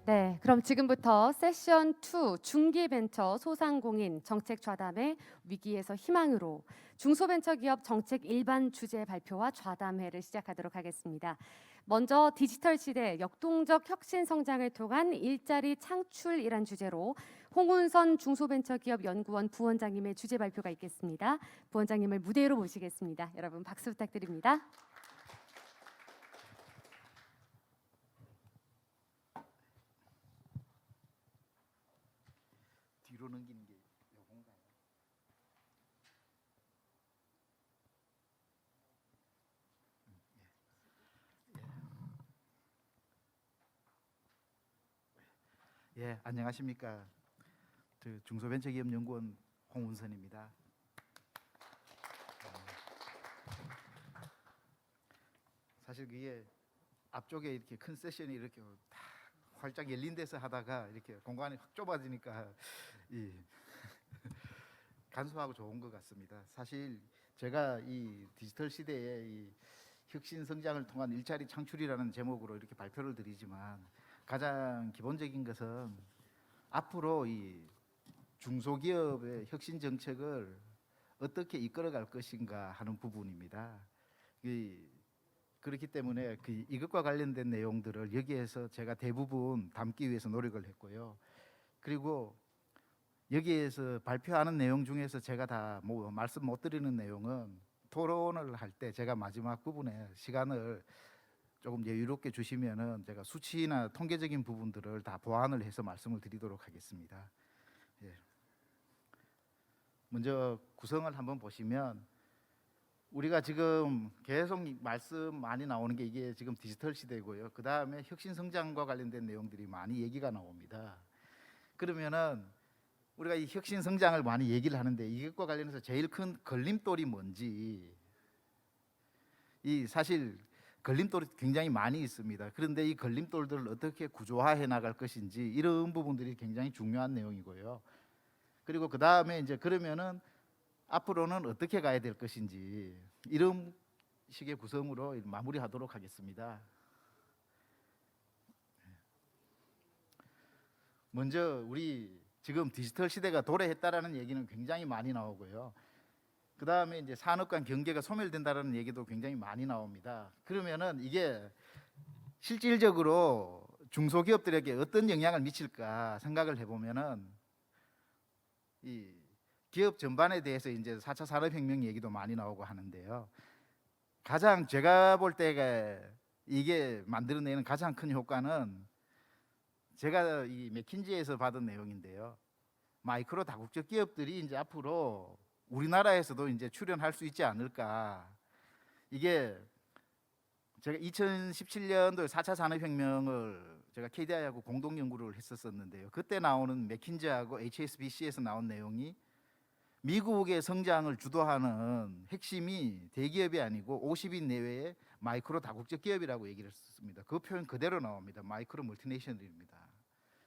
네, 그럼 지금부터 세션 2 중기벤처 소상공인 정책 좌담회 위기에서 희망으로 중소벤처기업 정책 일반 주제 발표와 좌담회를 시작하도록 하겠습니다. 먼저 디지털 시대 역동적 혁신 성장을 통한 일자리 창출이란 주제로 홍운선 중소벤처기업 연구원 부원장님의 주제 발표가 있겠습니다. 부원장님을 무대로 모시겠습니다. 여러분 박수 부탁드립니다. 뒤로 넘기는 게 요건가요? 예, 안녕하십니까. 중소벤처기업연구원 홍운선입니다. 사실 그게 앞쪽에 이렇게 큰 세션이 이렇게 다 활짝 열린 데서 하다가 이렇게 공간이 확 좁아지니까 이 간소하고 좋은 것 같습니다. 사실 제가 이 디지털 시대에 이 혁신 성장을 통한 일자리 창출이라는 제목으로 이렇게 발표를 드리지만 가장 기본적인 것은 앞으로 이 중소기업의 혁신 정책을 어떻게 이끌어갈 것인가 하는 부분입니다. 그렇기 때문에 이것과 관련된 내용들을 여기에서 제가 대부분 담기 위해서 노력을 했고요. 그리고 여기에서 발표하는 내용 중에서 제가 다 말씀 못 드리는 내용은 토론을 할 때 제가 마지막 부분에 시간을 조금 여유롭게 주시면은 제가 수치나 통계적인 부분들을 다 보완을 해서 말씀을 드리도록 하겠습니다. 예. 먼저 구성을 한번 보시면 우리가 지금 계속 말씀 많이 나오는 게 이게 지금 디지털 시대고요. 그 다음에 혁신 성장과 관련된 내용들이 많이 얘기가 나옵니다. 그러면은 우리가 이 혁신 성장을 많이 얘기를 하는데 이것과 관련해서 제일 큰 걸림돌이 뭔지, 이 사실 걸림돌이 굉장히 많이 있습니다. 그런데 이 걸림돌들을 어떻게 구조화해 나갈 것인지 이런 부분들이 굉장히 중요한 내용이고요. 그리고 그 다음에 이제 그러면은 앞으로는 어떻게 가야 될 것인지 이런 식의 구성으로 마무리하도록 하겠습니다. 먼저 우리 지금 디지털 시대가 도래했다라는 얘기는 굉장히 많이 나오고요. 그 다음에 이제 산업 간 경계가 소멸된다라는 얘기도 굉장히 많이 나옵니다. 그러면은 이게 실질적으로 중소기업들에게 어떤 영향을 미칠까 생각을 해보면은 이 기업 전반에 대해서 이제 4차 산업혁명 얘기도 많이 나오고 하는데요. 가장 제가 볼 때가 이게 만들어내는 가장 큰 효과는 제가 이 맥킨지에서 받은 내용인데요. 마이크로 다국적 기업들이 이제 앞으로 우리나라에서도 이제 출연할 수 있지 않을까. 이게 제가 2017년도에 4차 산업혁명을 제가 KDI하고 공동 연구를 했었는데요. 그때 나오는 맥킨지하고 HSBC에서 나온 내용이 미국의 성장을 주도하는 핵심이 대기업이 아니고 50인 내외의 마이크로 다국적 기업이라고 얘기를 했습니다. 그 표현 그대로 나옵니다. 마이크로 멀티내셔널입니다.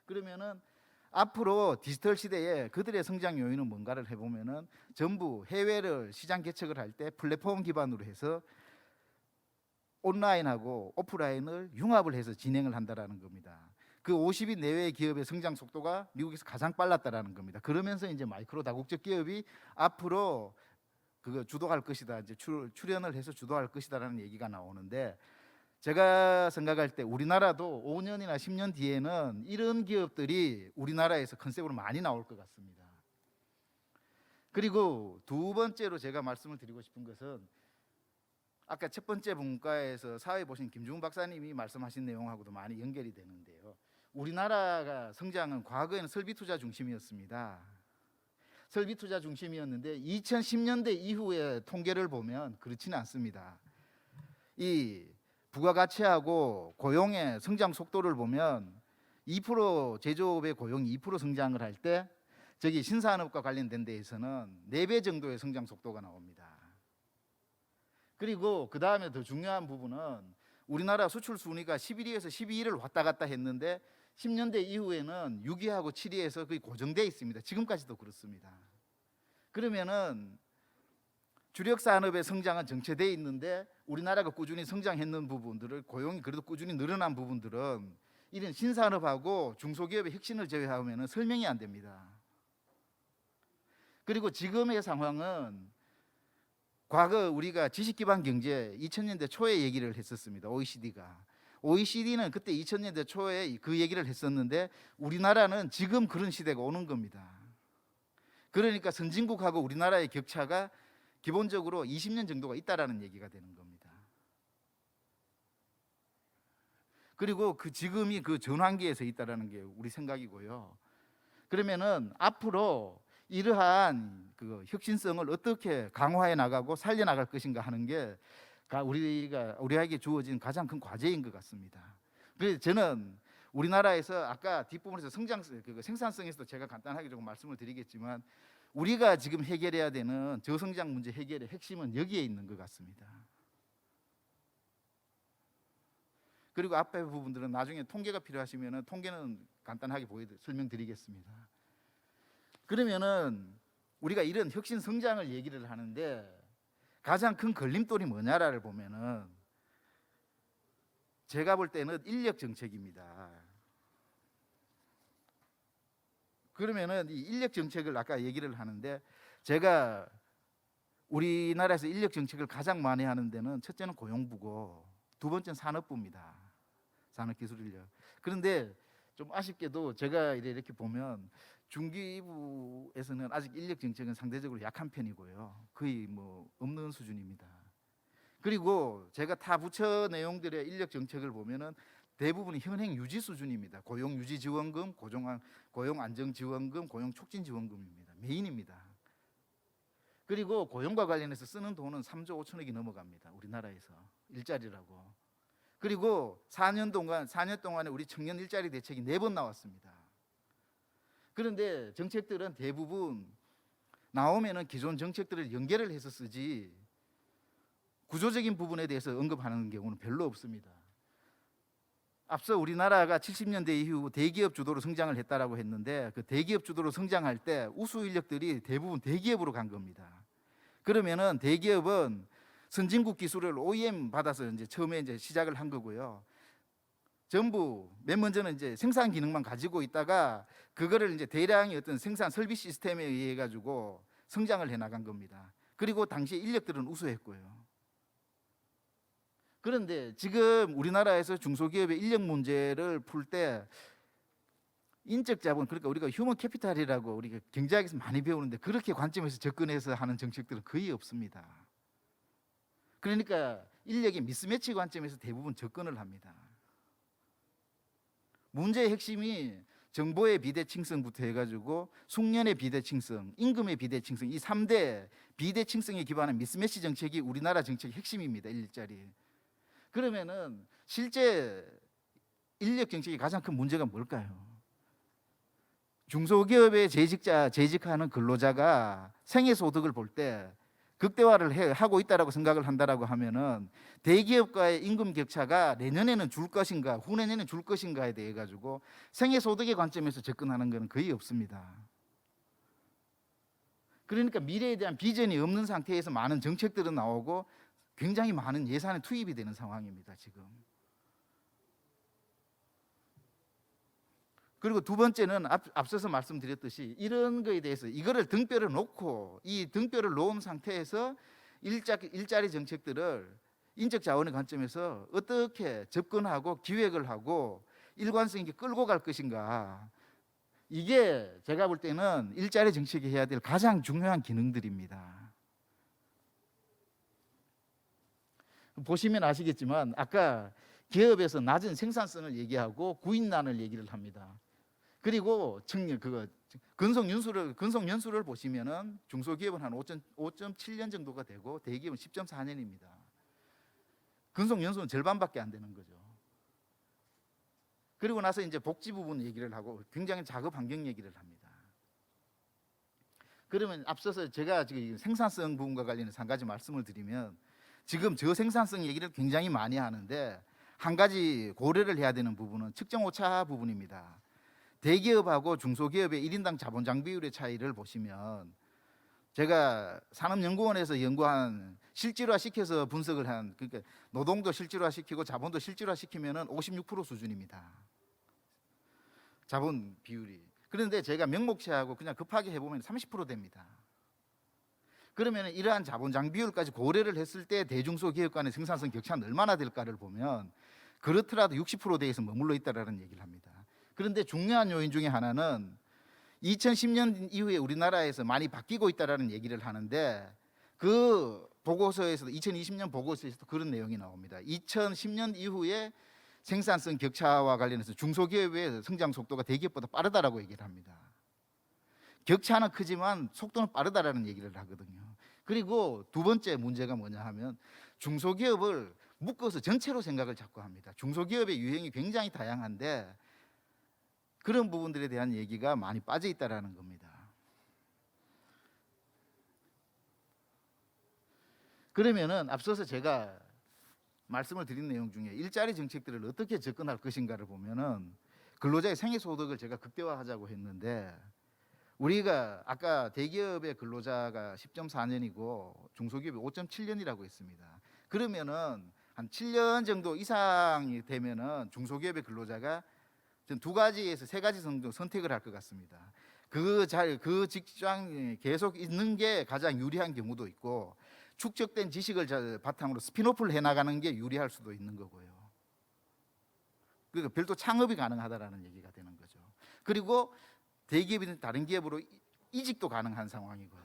그러면은 앞으로 디지털 시대에 그들의 성장 요인은 뭔가를 해보면은 전부 해외를 시장 개척을 할 때 플랫폼 기반으로 해서 온라인하고 오프라인을 융합을 해서 진행을 한다라는 겁니다. 그 50인 내외의 기업의 성장 속도가 미국에서 가장 빨랐다라는 겁니다. 그러면서 이제 마이크로 다국적 기업이 앞으로 그거 주도할 것이다, 이제 출연을 해서 주도할 것이다라는 얘기가 나오는데, 제가 생각할 때 우리나라도 5년이나 10년 뒤에는 이런 기업들이 우리나라에서 컨셉으로 많이 나올 것 같습니다. 그리고 두 번째로 제가 말씀을 드리고 싶은 것은 아까 첫 번째 분과에서 사회 보신 김중훈 박사님이 말씀하신 내용하고도 많이 연결이 되는데요. 우리나라가 성장은 과거에는 설비 투자 중심이었습니다. 설비 투자 중심이었는데 2010년대 이후의 통계를 보면 그렇지는 않습니다. 이 부가가치하고 고용의 성장 속도를 보면 2% 제조업의 고용이 2% 성장을 할 때 저기 신산업과 관련된 데에서는 4배 정도의 성장 속도가 나옵니다. 그리고 그 다음에 더 중요한 부분은 우리나라 수출 순위가 11위에서 12위를 왔다 갔다 했는데 10년대 이후에는 6위하고 7위에서 거의 고정돼 있습니다. 지금까지도 그렇습니다. 그러면은 주력 산업의 성장은 정체돼 있는데 우리나라가 꾸준히 성장했는 부분들을, 고용이 그래도 꾸준히 늘어난 부분들은 이런 신산업하고 중소기업의 혁신을 제외하면 설명이 안 됩니다. 그리고 지금의 상황은 과거 우리가 지식기반 경제 2000년대 초에 얘기를 했었습니다. OECD는 그때 2000년대 초에 그 얘기를 했었는데 우리나라는 지금 그런 시대가 오는 겁니다. 그러니까 선진국하고 우리나라의 격차가 기본적으로 20년 정도가 있다라는 얘기가 되는 겁니다. 그리고 그 지금이 그 전환기에 서 있다라는 게 우리 생각이고요. 그러면은 앞으로 이러한 그 혁신성을 어떻게 강화해 나가고 살려 나갈 것인가 하는 게 우리에게 주어진 가장 큰 과제인 것 같습니다. 그래서 저는 우리나라에서 아까 뒷부분에서 생산성에서도 제가 간단하게 조금 말씀을 드리겠지만 우리가 지금 해결해야 되는 저성장 문제 해결의 핵심은 여기에 있는 것 같습니다. 그리고 앞에 부분들은 나중에 통계가 필요하시면 통계는 간단하게 설명드리겠습니다. 그러면은 우리가 이런 혁신 성장을 얘기를 하는데 가장 큰 걸림돌이 뭐냐를 보면은 제가 볼 때는 인력 정책입니다. 그러면은 이 인력 정책을 아까 얘기를 하는데 제가 우리나라에서 인력 정책을 가장 많이 하는 데는 첫째는 고용부고 두 번째는 산업부입니다. 산업기술인력. 그런데 좀 아쉽게도 제가 이렇게 보면 중기부에서는 아직 인력 정책은 상대적으로 약한 편이고요. 거의 뭐 없는 수준입니다. 그리고 제가 타 부처 내용들의 인력 정책을 보면은 대부분이 현행 유지 수준입니다. 고용 유지 지원금, 고용 안정 지원금, 고용 촉진 지원금입니다. 메인입니다. 그리고 고용과 관련해서 쓰는 돈은 3조 5천억이 넘어갑니다. 우리나라에서 일자리라고. 그리고 4년 동안에 우리 청년 일자리 대책이 4번 나왔습니다. 그런데 정책들은 대부분 나오면은 기존 정책들을 연계를 해서 쓰지 구조적인 부분에 대해서 언급하는 경우는 별로 없습니다. 앞서 우리나라가 70년대 이후 대기업 주도로 성장을 했다라고 했는데 그 대기업 주도로 성장할 때 우수 인력들이 대부분 대기업으로 간 겁니다. 그러면은 대기업은 선진국 기술을 OEM 받아서 이제 처음에 이제 시작을 한 거고요. 전부 맨 먼저는 이제 생산 기능만 가지고 있다가 그거를 이제 대량의 어떤 생산 설비 시스템에 의해 가지고 성장을 해 나간 겁니다. 그리고 당시 인력들은 우수했고요. 그런데 지금 우리나라에서 중소기업의 인력 문제를 풀 때 인적 자본, 그러니까 우리가 휴먼 캐피탈이라고 우리가 경제학에서 많이 배우는데 그렇게 관점에서 접근해서 하는 정책들은 거의 없습니다. 그러니까 인력의 미스매치 관점에서 대부분 접근을 합니다. 문제의 핵심이 정보의 비대칭성부터 해가지고 숙련의 비대칭성, 임금의 비대칭성, 이 3대 비대칭성에 기반한 미스매치 정책이 우리나라 정책의 핵심입니다. 일자리. 그러면은 실제 인력 정책의 가장 큰 문제가 뭘까요? 중소기업의 재직하는 근로자가 생애소득을 볼 때 극대화를 하고 있다라고 생각을 한다라고 하면은 대기업과의 임금 격차가 내년에는 줄 것인가 후내년에는 줄 것인가에 대해 가지고 생애소득의 관점에서 접근하는 것은 거의 없습니다. 그러니까 미래에 대한 비전이 없는 상태에서 많은 정책들은 나오고 굉장히 많은 예산이 투입이 되는 상황입니다. 지금. 그리고 두 번째는 앞서서 말씀드렸듯이 이런 거에 대해서 이거를 등뼈를 놓고 이 등뼈를 놓은 상태에서 일자리 정책들을 인적 자원의 관점에서 어떻게 접근하고 기획을 하고 일관성 있게 끌고 갈 것인가. 이게 제가 볼 때는 일자리 정책이 해야 될 가장 중요한 기능들입니다. 보시면 아시겠지만 아까 기업에서 낮은 생산성을 얘기하고 구인난을 얘기를 합니다. 그리고 근속 연수를 보시면은 중소기업은 한 5.7년 정도가 되고 대기업은 10.4년입니다. 근속 연수는 절반밖에 안 되는 거죠. 그리고 나서 이제 복지 부분 얘기를 하고 굉장히 작업 환경 얘기를 합니다. 그러면 앞서서 제가 지금 생산성 부분과 관련해서 한 가지 말씀을 드리면 지금 저생산성 얘기를 굉장히 많이 하는데 한 가지 고려를 해야 되는 부분은 측정 오차 부분입니다. 대기업하고 중소기업의 1인당 자본 장비율의 차이를 보시면 제가 산업연구원에서 연구한 실질화 시켜서 분석을 한 그러니까 노동도 실질화 시키고 자본도 실질화 시키면은 56% 수준입니다. 자본 비율이. 그런데 제가 명목시하고 그냥 급하게 해보면 30% 됩니다. 그러면 이러한 자본 장비율까지 고려를 했을 때 대중소기업 간의 생산성 격차는 얼마나 될까를 보면 그렇더라도 60%대에서 머물러 있다라는 얘기를 합니다. 그런데 중요한 요인 중에 하나는 2010년 이후에 우리나라에서 많이 바뀌고 있다라는 얘기를 하는데 그 보고서에서도 2020년 보고서에서도 그런 내용이 나옵니다. 2010년 이후에 생산성 격차와 관련해서 중소기업의 성장 속도가 대기업보다 빠르다라고 얘기를 합니다. 격차는 크지만 속도는 빠르다라는 얘기를 하거든요. 그리고 두 번째 문제가 뭐냐 하면 중소기업을 묶어서 전체로 생각을 자꾸 합니다. 중소기업의 유형이 굉장히 다양한데 그런 부분들에 대한 얘기가 많이 빠져 있다라는 겁니다. 그러면은 앞서서 제가 말씀을 드린 내용 중에 일자리 정책들을 어떻게 접근할 것인가를 보면은 근로자의 생애 소득을 제가 극대화하자고 했는데 우리가 아까 대기업의 근로자가 10.4년이고 중소기업이 5.7년이라고 했습니다. 그러면은 한 7년 정도 이상이 되면은 중소기업의 근로자가 두 가지에서 세 가지 정도 선택을 할 것 같습니다. 그 직장에 계속 있는 게 가장 유리한 경우도 있고 축적된 지식을 바탕으로 스핀오프를 해나가는 게 유리할 수도 있는 거고요. 그러니까 별도 창업이 가능하다라는 얘기가 되는 거죠. 그리고 대기업이든 다른 기업으로 이직도 가능한 상황이고요.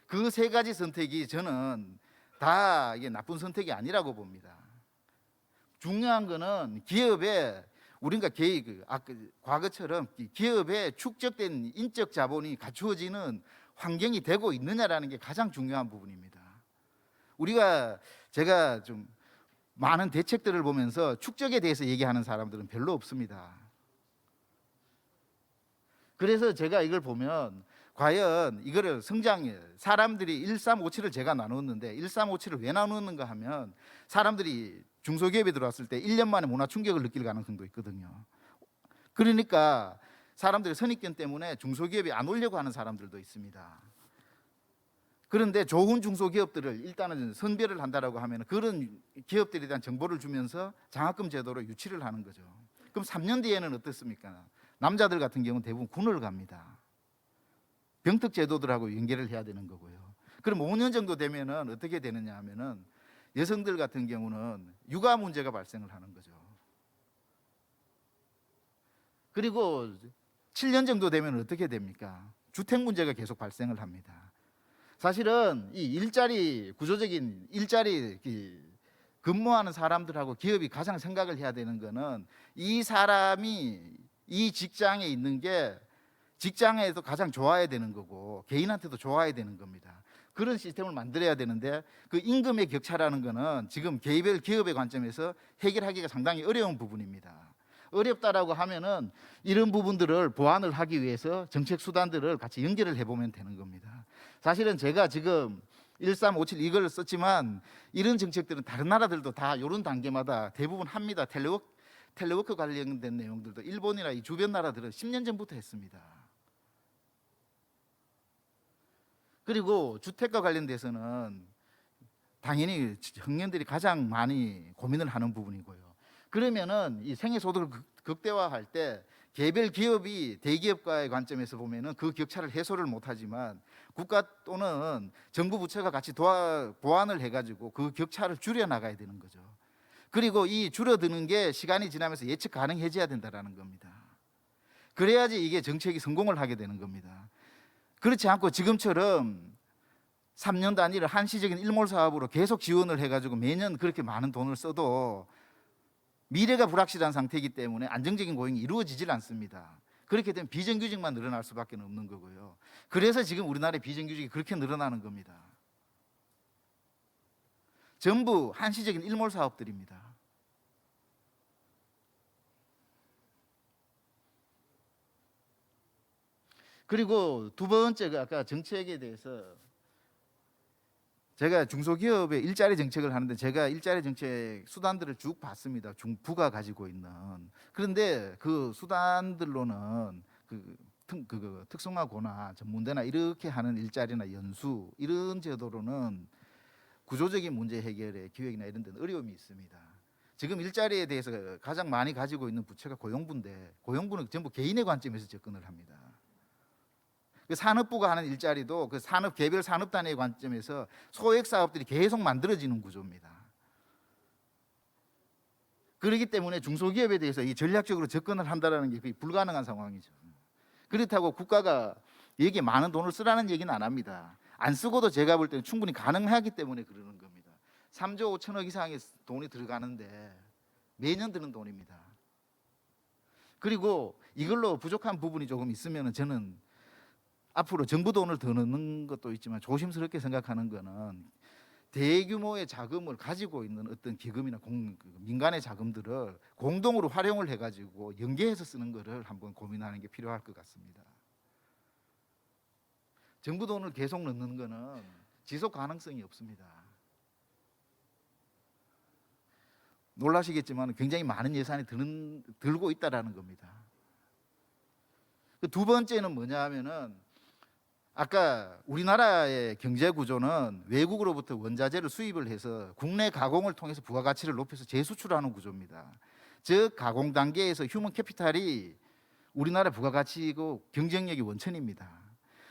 그 세 가지 선택이 저는 다 이게 나쁜 선택이 아니라고 봅니다. 중요한 거는 기업에 우리가 과거처럼 기업에 축적된 인적 자본이 갖추어지는 환경이 되고 있느냐라는 게 가장 중요한 부분입니다. 제가 좀 많은 대책들을 보면서 축적에 대해서 얘기하는 사람들은 별로 없습니다. 그래서 제가 이걸 보면 과연 이거를 사람들이 1357을 제가 나눴는데 1357을 왜 나누는가 하면 사람들이 중소기업에 들어왔을 때 1년 만에 문화 충격을 느낄 가능성도 있거든요. 그러니까 사람들의 선입견 때문에 중소기업이 안 오려고 하는 사람들도 있습니다. 그런데 좋은 중소기업들을 일단은 선별을 한다라고 하면 그런 기업들에 대한 정보를 주면서 장학금 제도로 유치를 하는 거죠. 그럼 3년 뒤에는 어떻습니까? 남자들 같은 경우는 대부분 군을 갑니다. 병특 제도들하고 연계를 해야 되는 거고요. 그럼 5년 정도 되면은 어떻게 되느냐 하면은 여성들 같은 경우는 육아 문제가 발생을 하는 거죠. 그리고 7년 정도 되면 어떻게 됩니까? 주택 문제가 계속 발생을 합니다. 사실은 이 구조적인 일자리 근무하는 사람들하고 기업이 가장 생각을 해야 되는 거는 이 사람이 이 직장에 있는 게 직장에도 가장 좋아야 되는 거고 개인한테도 좋아야 되는 겁니다. 그런 시스템을 만들어야 되는데 그 임금의 격차라는 거는 지금 개별 기업의 관점에서 해결하기가 상당히 어려운 부분입니다. 어렵다라고 하면은 이런 부분들을 보완을 하기 위해서 정책 수단들을 같이 연결을 해보면 되는 겁니다. 사실은 제가 지금 1357 이걸 썼지만 이런 정책들은 다른 나라들도 다 이런 단계마다 대부분 합니다. 텔레워크 관련된 내용들도 일본이나 이 주변 나라들은 10년 전부터 했습니다. 그리고 주택과 관련돼서는 당연히 청년들이 가장 많이 고민을 하는 부분이고요. 그러면은 이 생애 소득을 극대화할 때 개별 기업이 대기업과의 관점에서 보면은 그 격차를 해소를 못하지만 국가 또는 정부 부처가 같이 보완을 해가지고 그 격차를 줄여 나가야 되는 거죠. 그리고 이 줄어드는 게 시간이 지나면서 예측 가능해져야 된다라는 겁니다. 그래야지 이게 정책이 성공을 하게 되는 겁니다. 그렇지 않고 지금처럼 3년 단위를 한시적인 일몰 사업으로 계속 지원을 해가지고 매년 그렇게 많은 돈을 써도 미래가 불확실한 상태이기 때문에 안정적인 고용이 이루어지질 않습니다. 그렇게 되면 비정규직만 늘어날 수밖에 없는 거고요. 그래서 지금 우리나라의 비정규직이 그렇게 늘어나는 겁니다. 전부 한시적인 일몰 사업들입니다. 그리고 두 번째가 아까 정책에 대해서 제가 중소기업의 일자리 정책을 하는데 제가 일자리 정책 수단들을 쭉 봤습니다. 중부가 가지고 있는. 그런데 그 수단들로는 특성화고나 전문대나 이렇게 하는 일자리나 연수 이런 제도로는 구조적인 문제 해결에 기획이나 이런 데는 어려움이 있습니다. 지금 일자리에 대해서 가장 많이 가지고 있는 부채가 고용부인데 고용부는 전부 개인의 관점에서 접근을 합니다. 그 산업부가 하는 일자리도 그 산업 개별 산업 단위의 관점에서 소액 사업들이 계속 만들어지는 구조입니다. 그렇기 때문에 중소기업에 대해서 이 전략적으로 접근을 한다는 게 거의 불가능한 상황이죠. 그렇다고 국가가 여기에 많은 돈을 쓰라는 얘기는 안 합니다. 안 쓰고도 제가 볼 때는 충분히 가능하기 때문에 그러는 겁니다. 3조 5천억 이상의 돈이 들어가는데 매년 드는 돈입니다. 그리고 이걸로 부족한 부분이 조금 있으면 저는 앞으로 정부 돈을 더 넣는 것도 있지만 조심스럽게 생각하는 거는 대규모의 자금을 가지고 있는 어떤 기금이나 민간의 자금들을 공동으로 활용을 해가지고 연계해서 쓰는 것을 한번 고민하는 게 필요할 것 같습니다. 정부 돈을 계속 넣는 거는 지속 가능성이 없습니다. 놀라시겠지만 굉장히 많은 예산이 들고 있다라는 겁니다. 두 번째는 뭐냐 하면은 아까 우리나라의 경제 구조는 외국으로부터 원자재를 수입을 해서 국내 가공을 통해서 부가가치를 높여서 재수출하는 구조입니다. 즉 가공 단계에서 휴먼 캐피탈이 우리나라 부가가치고 경쟁력이 원천입니다.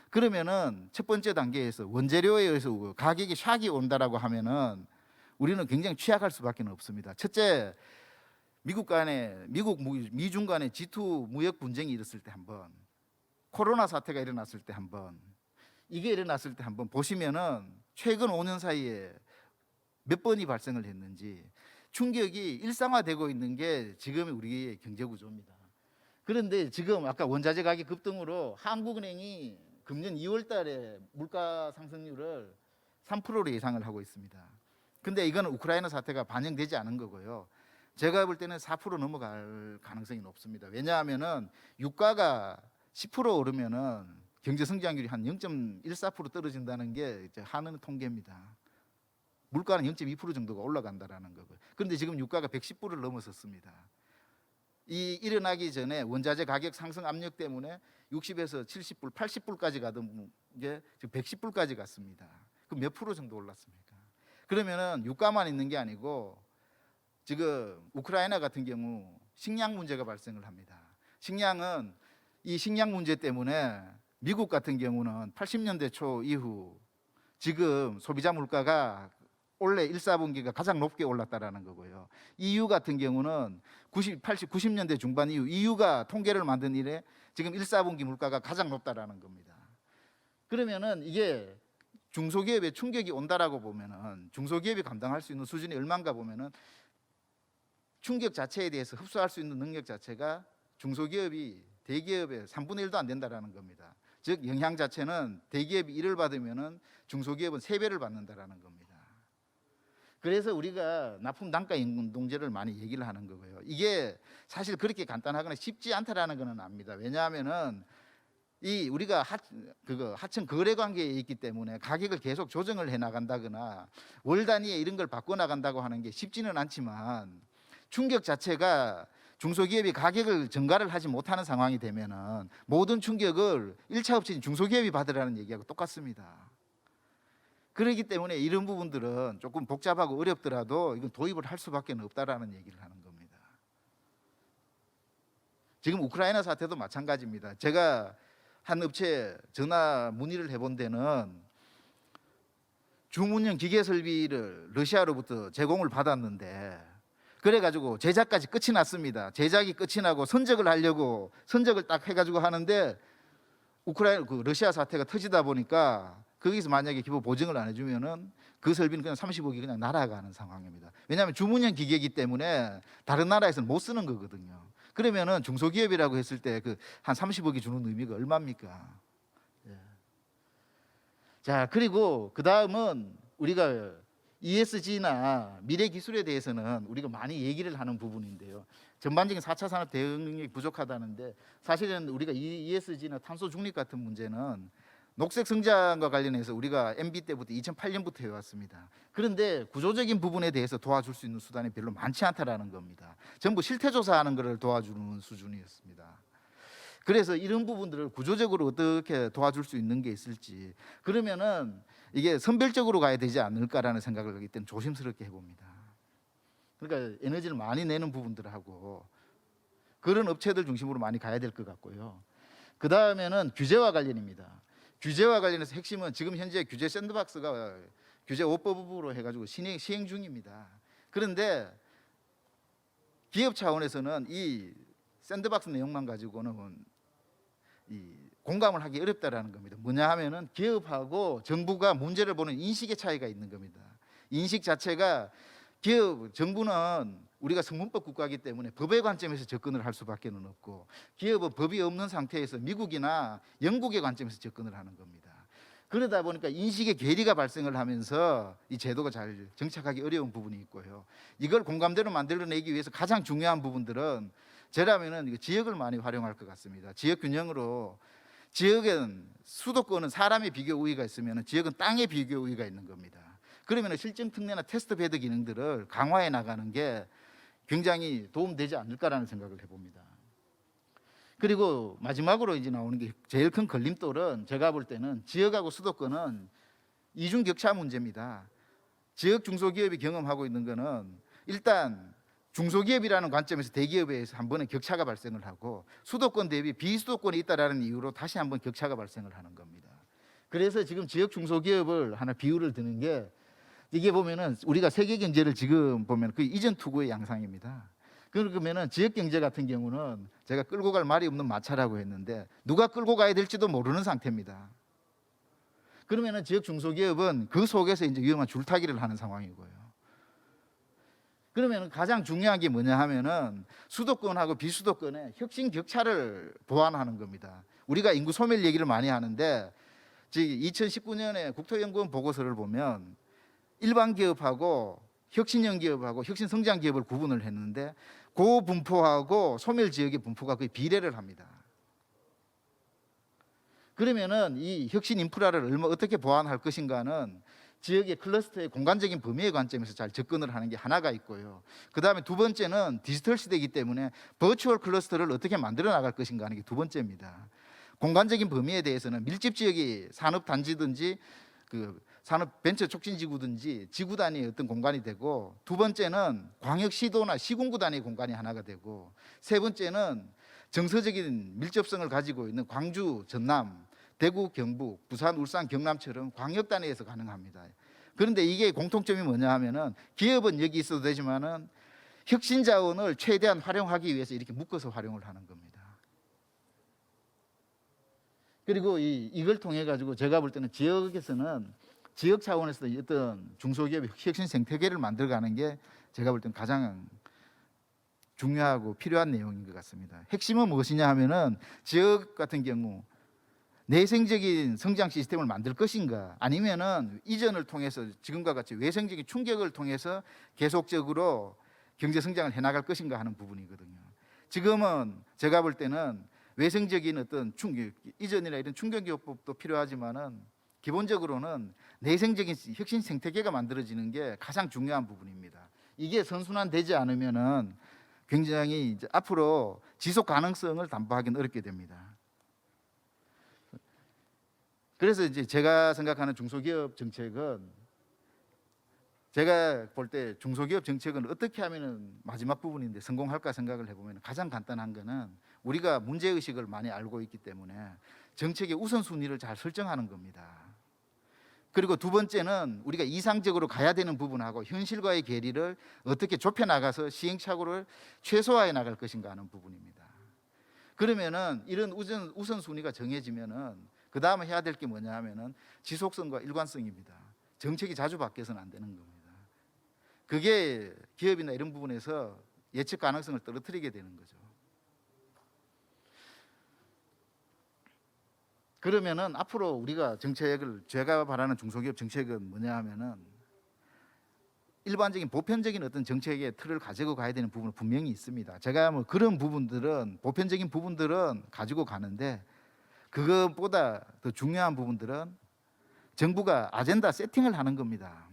그러면은 첫 번째 단계에서 원재료에 의해서 가격이 샥이 온다라고 하면은 우리는 굉장히 취약할 수밖에 없습니다. 첫째, 미중 간의 G2 무역 분쟁이 일었을 때 한번, 코로나 사태가 일어났을 때 한번, 이게 일어났을 때 한번 보시면은 최근 5년 사이에 몇 번이 발생을 했는지 충격이 일상화되고 있는 게 지금 우리의 경제 구조입니다. 그런데 지금 아까 원자재 가격 급등으로 한국은행이 금년 2월 달에 물가 상승률을 3%로 예상을 하고 있습니다. 근데 이거는 우크라이나 사태가 반영되지 않은 거고요. 제가 볼 때는 4% 넘어갈 가능성이 높습니다. 왜냐하면은 유가가 10% 오르면은 경제 성장률이 한 0.14% 떨어진다는 게 이제 하는 통계입니다. 물가는 0.2% 정도가 올라간다라는 거고요. 그런데 지금 유가가 110불을 넘어섰습니다. 이 일어나기 전에 원자재 가격 상승 압력 때문에 60에서 70불, 80불까지 가던 게 지금 110불까지 갔습니다. 그럼 몇 프로 정도 올랐습니까? 그러면은 유가만 있는 게 아니고 지금 우크라이나 같은 경우 식량 문제가 발생을 합니다. 식량은 이 식량 문제 때문에 미국 같은 경우는 80년대 초 이후 지금 소비자 물가가 올해 1, 4분기가 가장 높게 올랐다라는 거고요. EU 같은 경우는 90년대 중반 이후 EU가 통계를 만든 이래 지금 1, 4분기 물가가 가장 높다라는 겁니다. 그러면은 이게 중소기업에 충격이 온다라고 보면은 중소기업이 감당할 수 있는 수준이 얼마인가 보면은 충격 자체에 대해서 흡수할 수 있는 능력 자체가 중소기업이 대기업의 3분의 1도 안 된다라는 겁니다. 즉 영향 자체는 대기업이 1을 받으면은 중소기업은 3배를 받는다라는 겁니다. 그래서 우리가 납품 단가 연동제를 많이 얘기를 하는 거고요. 이게 사실 그렇게 간단하거나 쉽지 않다라는 거는 압니다. 왜냐하면은 이 우리가 하청 거래 관계에 있기 때문에 가격을 계속 조정을 해 나간다거나 월 단위에 이런 걸 바꿔 나간다고 하는 게 쉽지는 않지만 충격 자체가 중소기업이 가격을 증가를 하지 못하는 상황이 되면은 모든 충격을 1차 업체인 중소기업이 받으라는 얘기하고 똑같습니다. 그렇기 때문에 이런 부분들은 조금 복잡하고 어렵더라도 이건 도입을 할 수밖에 없다라는 얘기를 하는 겁니다. 지금 우크라이나 사태도 마찬가지입니다. 제가 한 업체에 전화 문의를 해본 데는 주문용 기계 설비를 러시아로부터 제공을 받았는데 그래가지고 제작까지 끝이 났습니다. 제작이 끝이 나고 선적을 하려고 선적을 딱 해가지고 하는데 우크라이나 러시아 사태가 터지다 보니까 거기서 만약에 기부 보증을 안 해주면은 그 설비는 그냥 30억이 그냥 날아가는 상황입니다. 왜냐하면 주문형 기계이기 때문에 다른 나라에서는 못 쓰는 거거든요. 그러면은 중소기업이라고 했을 때 그 한 30억이 주는 의미가 얼마입니까? 예. 자, 그리고 그 다음은 우리가 ESG나 미래 기술에 대해서는 우리가 많이 얘기를 하는 부분인데요. 전반적인 4차 산업 대응 능력이 부족하다는데 사실은 우리가 ESG나 탄소 중립 같은 문제는 녹색 성장과 관련해서 우리가 MB 때부터 2008년부터 해왔습니다. 그런데 구조적인 부분에 대해서 도와줄 수 있는 수단이 별로 많지 않다라는 겁니다. 전부 실태 조사하는 것을 도와주는 수준이었습니다. 그래서 이런 부분들을 구조적으로 어떻게 도와줄 수 있는 게 있을지 그러면은 이게 선별적으로 가야 되지 않을까라는 생각을 하기 때문에 조심스럽게 해봅니다. 그러니까 에너지를 많이 내는 부분들하고 그런 업체들 중심으로 많이 가야 될 것 같고요. 그 다음에는 규제와 관련입니다. 규제와 관련해서 핵심은 지금 현재 규제 샌드박스가 규제 5법으로 해가지고 시행 중입니다. 그런데 기업 차원에서는 이 샌드박스 내용만 가지고는 이 공감을 하기 어렵다라는 겁니다. 뭐냐 하면은 기업하고 정부가 문제를 보는 인식의 차이가 있는 겁니다. 인식 자체가 정부는 우리가 성문법 국가이기 때문에 법의 관점에서 접근을 할 수밖에 없고 기업은 법이 없는 상태에서 미국이나 영국의 관점에서 접근을 하는 겁니다. 그러다 보니까 인식의 괴리가 발생을 하면서 이 제도가 잘 정착하기 어려운 부분이 있고요. 이걸 공감대로 만들어내기 위해서 가장 중요한 부분들은 제라면은 지역을 많이 활용할 것 같습니다. 지역 균형으로 지역은 수도권은 사람의 비교 우위가 있으면 지역은 땅의 비교 우위가 있는 겁니다. 그러면 실증 특례나 테스트 베드 기능들을 강화해 나가는 게 굉장히 도움되지 않을까라는 생각을 해봅니다. 그리고 마지막으로 이제 나오는 게 제일 큰 걸림돌은 제가 볼 때는 지역하고 수도권은 이중 격차 문제입니다. 지역 중소기업이 경험하고 있는 거는 일단 중소기업이라는 관점에서 대기업에 의해서 한 번에 격차가 발생을 하고 수도권 대비 비수도권이 있다라는 이유로 다시 한번 격차가 발생을 하는 겁니다. 그래서 지금 지역 중소기업을 하나 비유를 드는 게 이게 보면은 우리가 세계 경제를 지금 보면 그 이전 투구의 양상입니다. 그러면은 지역 경제 같은 경우는 제가 끌고 갈 말이 없는 마차라고 했는데 누가 끌고 가야 될지도 모르는 상태입니다. 그러면은 지역 중소기업은 그 속에서 이제 위험한 줄타기를 하는 상황이고요. 그러면 가장 중요한 게 뭐냐 하면은 수도권하고 비수도권의 혁신 격차를 보완하는 겁니다. 우리가 인구 소멸 얘기를 많이 하는데 지금 2019년에 국토연구원 보고서를 보면 일반 기업하고 혁신형 기업하고 혁신 성장 기업을 구분을 했는데 고분포하고 소멸 지역의 분포가 거의 비례를 합니다. 그러면은 이 혁신 인프라를 어떻게 보완할 것인가는 지역의 클러스터의 공간적인 범위의 관점에서 잘 접근을 하는 게 하나가 있고요. 그 다음에 두 번째는 디지털 시대이기 때문에 버추얼 클러스터를 어떻게 만들어 나갈 것인가 하는 게 두 번째입니다. 공간적인 범위에 대해서는 밀집 지역이 산업 단지든지 그 산업 벤처 촉진 지구든지 지구 단위의 어떤 공간이 되고 두 번째는 광역 시도나 시군구 단위의 공간이 하나가 되고 세 번째는 정서적인 밀접성을 가지고 있는 광주, 전남, 대구, 경북, 부산, 울산, 경남처럼 광역 단위에서 가능합니다. 그런데 이게 공통점이 뭐냐 하면은 기업은 여기 있어도 되지만은 혁신 자원을 최대한 활용하기 위해서 이렇게 묶어서 활용을 하는 겁니다. 그리고 이걸 통해 가지고 제가 볼 때는 지역에서는 지역 차원에서 어떤 중소기업의 혁신 생태계를 만들어가는 게 제가 볼 때는 가장 중요하고 필요한 내용인 것 같습니다. 핵심은 무엇이냐 하면은 지역 같은 경우 내생적인 성장 시스템을 만들 것인가 아니면은 이전을 통해서 지금과 같이 외생적인 충격을 통해서 계속적으로 경제 성장을 해나갈 것인가 하는 부분이거든요. 지금은 제가 볼 때는 외생적인 어떤 충격, 이전이나 이런 충격요법도 필요하지만은 기본적으로는 내생적인 혁신 생태계가 만들어지는 게 가장 중요한 부분입니다. 이게 선순환되지 않으면은 굉장히 이제 앞으로 지속 가능성을 담보하기는 어렵게 됩니다. 그래서 이제 제가 생각하는 중소기업 정책은 제가 볼 때 중소기업 정책은 어떻게 하면은 마지막 부분인데 성공할까 생각을 해보면 가장 간단한 거는 우리가 문제의식을 많이 알고 있기 때문에 정책의 우선순위를 잘 설정하는 겁니다. 그리고 두 번째는 우리가 이상적으로 가야 되는 부분하고 현실과의 괴리를 어떻게 좁혀나가서 시행착오를 최소화해 나갈 것인가 하는 부분입니다. 그러면은 이런 우선순위가 정해지면은 그 다음에 해야 될 게 뭐냐 하면은 지속성과 일관성입니다. 정책이 자주 바뀌어서는 안 되는 겁니다. 그게 기업이나 이런 부분에서 예측 가능성을 떨어뜨리게 되는 거죠. 그러면은 앞으로 우리가 정책을 제가 바라는 중소기업 정책은 뭐냐 하면은 일반적인 보편적인 어떤 정책의 틀을 가지고 가야 되는 부분은 분명히 있습니다. 제가 뭐 그런 부분들은 보편적인 부분들은 가지고 가는데 그것보다 더 중요한 부분들은 정부가 아젠다 세팅을 하는 겁니다.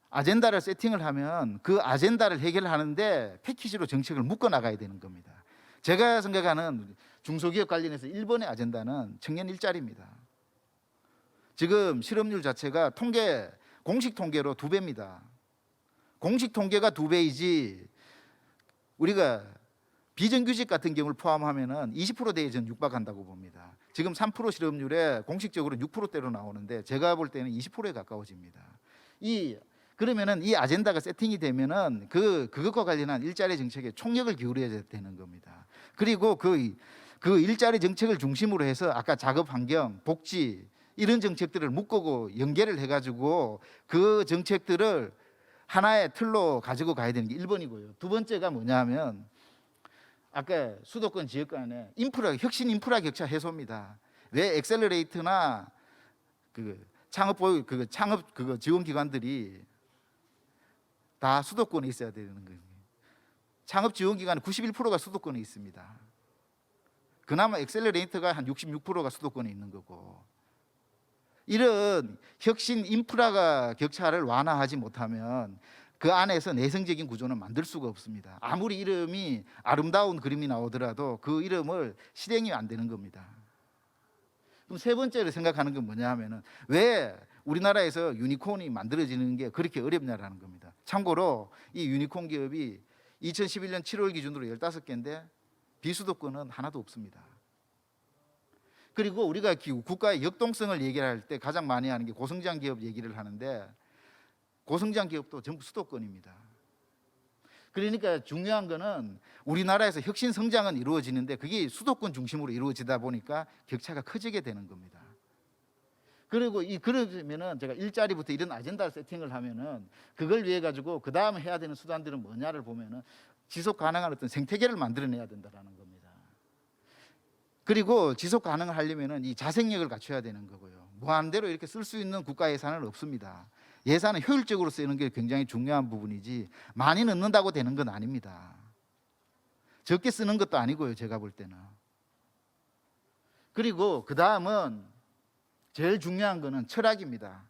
아젠다를 세팅을 하면 그 아젠다를 해결하는데 패키지로 정책을 묶어 나가야 되는 겁니다. 제가 생각하는 중소기업 관련해서 1번의 아젠다는 청년 일자리입니다. 지금 실업률 자체가 공식 통계로 2배입니다. 공식 통계가 2배이지 우리가 비정규직 같은 경우를 포함하면은 20%대에 저는 육박한다고 봅니다. 지금 3% 실업률에 공식적으로 6%대로 나오는데 제가 볼 때는 20%에 가까워집니다. 그러면은 이 아젠다가 세팅이 되면은 그것과 관련한 일자리 정책에 총력을 기울여야 되는 겁니다. 그리고 그 일자리 정책을 중심으로 해서 아까 작업 환경, 복지 이런 정책들을 묶고 연계를 해가지고 그 정책들을 하나의 틀로 가지고 가야 되는 게 1번이고요. 두 번째가 뭐냐면 아까 수도권 지역 간의 혁신 인프라 격차 해소입니다. 왜 엑셀러레이트나 창업 지원 기관들이 다 수도권에 있어야 되는 거예요. 창업 지원 기관 91%가 수도권에 있습니다. 그나마 엑셀러레이터가 한 66%가 수도권에 있는 거고, 이런 혁신 인프라가 격차를 완화하지 못하면 그 안에서 내성적인 구조는 만들 수가 없습니다. 아무리 이름이 아름다운 그림이 나오더라도 그 이름을 실행이 안 되는 겁니다. 그럼 세 번째로 생각하는 건 뭐냐 하면은 왜 우리나라에서 유니콘이 만들어지는 게 그렇게 어렵냐라는 겁니다. 참고로 이 유니콘 기업이 2011년 7월 기준으로 15개인데 비수도권은 하나도 없습니다. 그리고 우리가 국가의 역동성을 얘기할 때 가장 많이 하는 게 고성장 기업 얘기를 하는데 고성장 기업도 전부 수도권입니다. 그러니까 중요한 거는 우리나라에서 혁신 성장은 이루어지는데 그게 수도권 중심으로 이루어지다 보니까 격차가 커지게 되는 겁니다. 그리고 그러면은 제가 일자리부터 이런 아젠다 세팅을 하면은 그걸 위해 가지고 그 다음에 해야 되는 수단들은 뭐냐를 보면은 지속 가능한 어떤 생태계를 만들어내야 된다라는 겁니다. 그리고 지속 가능을 하려면은 이 자생력을 갖춰야 되는 거고요. 무한대로 이렇게 쓸 수 있는 국가 예산은 없습니다. 예산은 효율적으로 쓰는 게 굉장히 중요한 부분이지 많이 넣는다고 되는 건 아닙니다. 적게 쓰는 것도 아니고요, 제가 볼 때는. 그리고 그 다음은 제일 중요한 거는 철학입니다.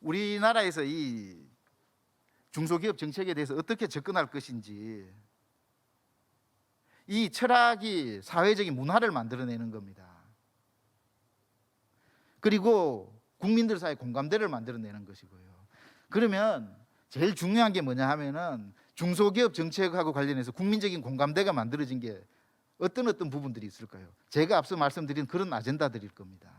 우리나라에서 이 중소기업 정책에 대해서 어떻게 접근할 것인지, 이 철학이 사회적인 문화를 만들어내는 겁니다. 그리고 국민들 사이에 공감대를 만들어내는 것이고요. 그러면 제일 중요한 게 뭐냐 하면은 중소기업 정책하고 관련해서 국민적인 공감대가 만들어진 게 어떤 부분들이 있을까요? 제가 앞서 말씀드린 그런 아젠다들일 겁니다.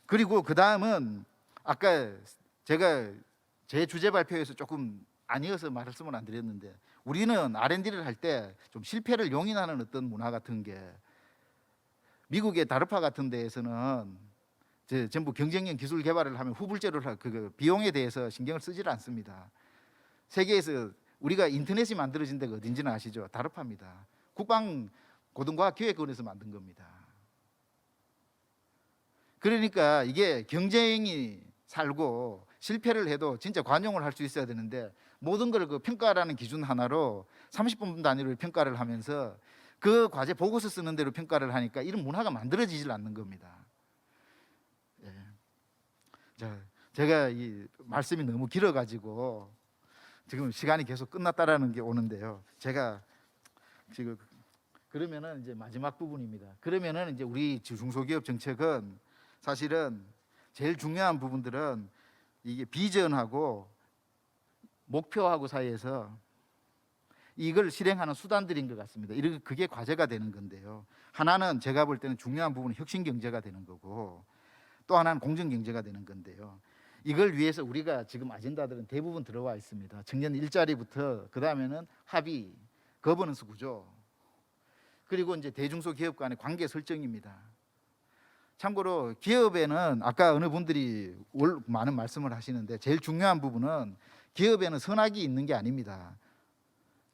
그리고 그 다음은 아까 제가 제 주제 발표에서 조금 아니어서 말씀을 안 드렸는데, 우리는 R&D를 할 때 좀 실패를 용인하는 어떤 문화 같은 게, 미국의 다르파 같은 데에서는 전부 경쟁력 기술 개발을 하면 후불제를 그 비용에 대해서 신경을 쓰질 않습니다. 세계에서 우리가 인터넷이 만들어진 데가 어딘지는 아시죠? 다르파입니다. 국방고등과학기획원에서 만든 겁니다. 그러니까 이게 경쟁이 살고 실패를 해도 진짜 관용을 할 수 있어야 되는데, 모든 걸 그 평가라는 기준 하나로 30분 단위로 평가를 하면서 그 과제 보고서 쓰는 대로 평가를 하니까 이런 문화가 만들어지질 않는 겁니다. 예. 자, 제가 이 말씀이 너무 길어가지고 지금 시간이 계속 끝났다라는 게 오는데요. 제가 지금 그러면은 이제 마지막 부분입니다. 그러면은 이제 우리 중소기업 정책은 사실은 제일 중요한 부분들은 이게 비전하고 목표하고 사이에서 이걸 실행하는 수단들인 것 같습니다. 그게 과제가 되는 건데요. 하나는 제가 볼 때는 중요한 부분은 혁신 경제가 되는 거고, 또 하나는 공정 경제가 되는 건데요. 이걸 위해서 우리가 지금 아젠다들은 대부분 들어와 있습니다. 청년 일자리부터 그 다음에는 합의, 거버넌스 구조, 그리고 이제 대중소 기업 간의 관계 설정입니다. 참고로 기업에는 아까 어느 분들이 많은 말씀을 하시는데, 제일 중요한 부분은 기업에는 선악이 있는 게 아닙니다.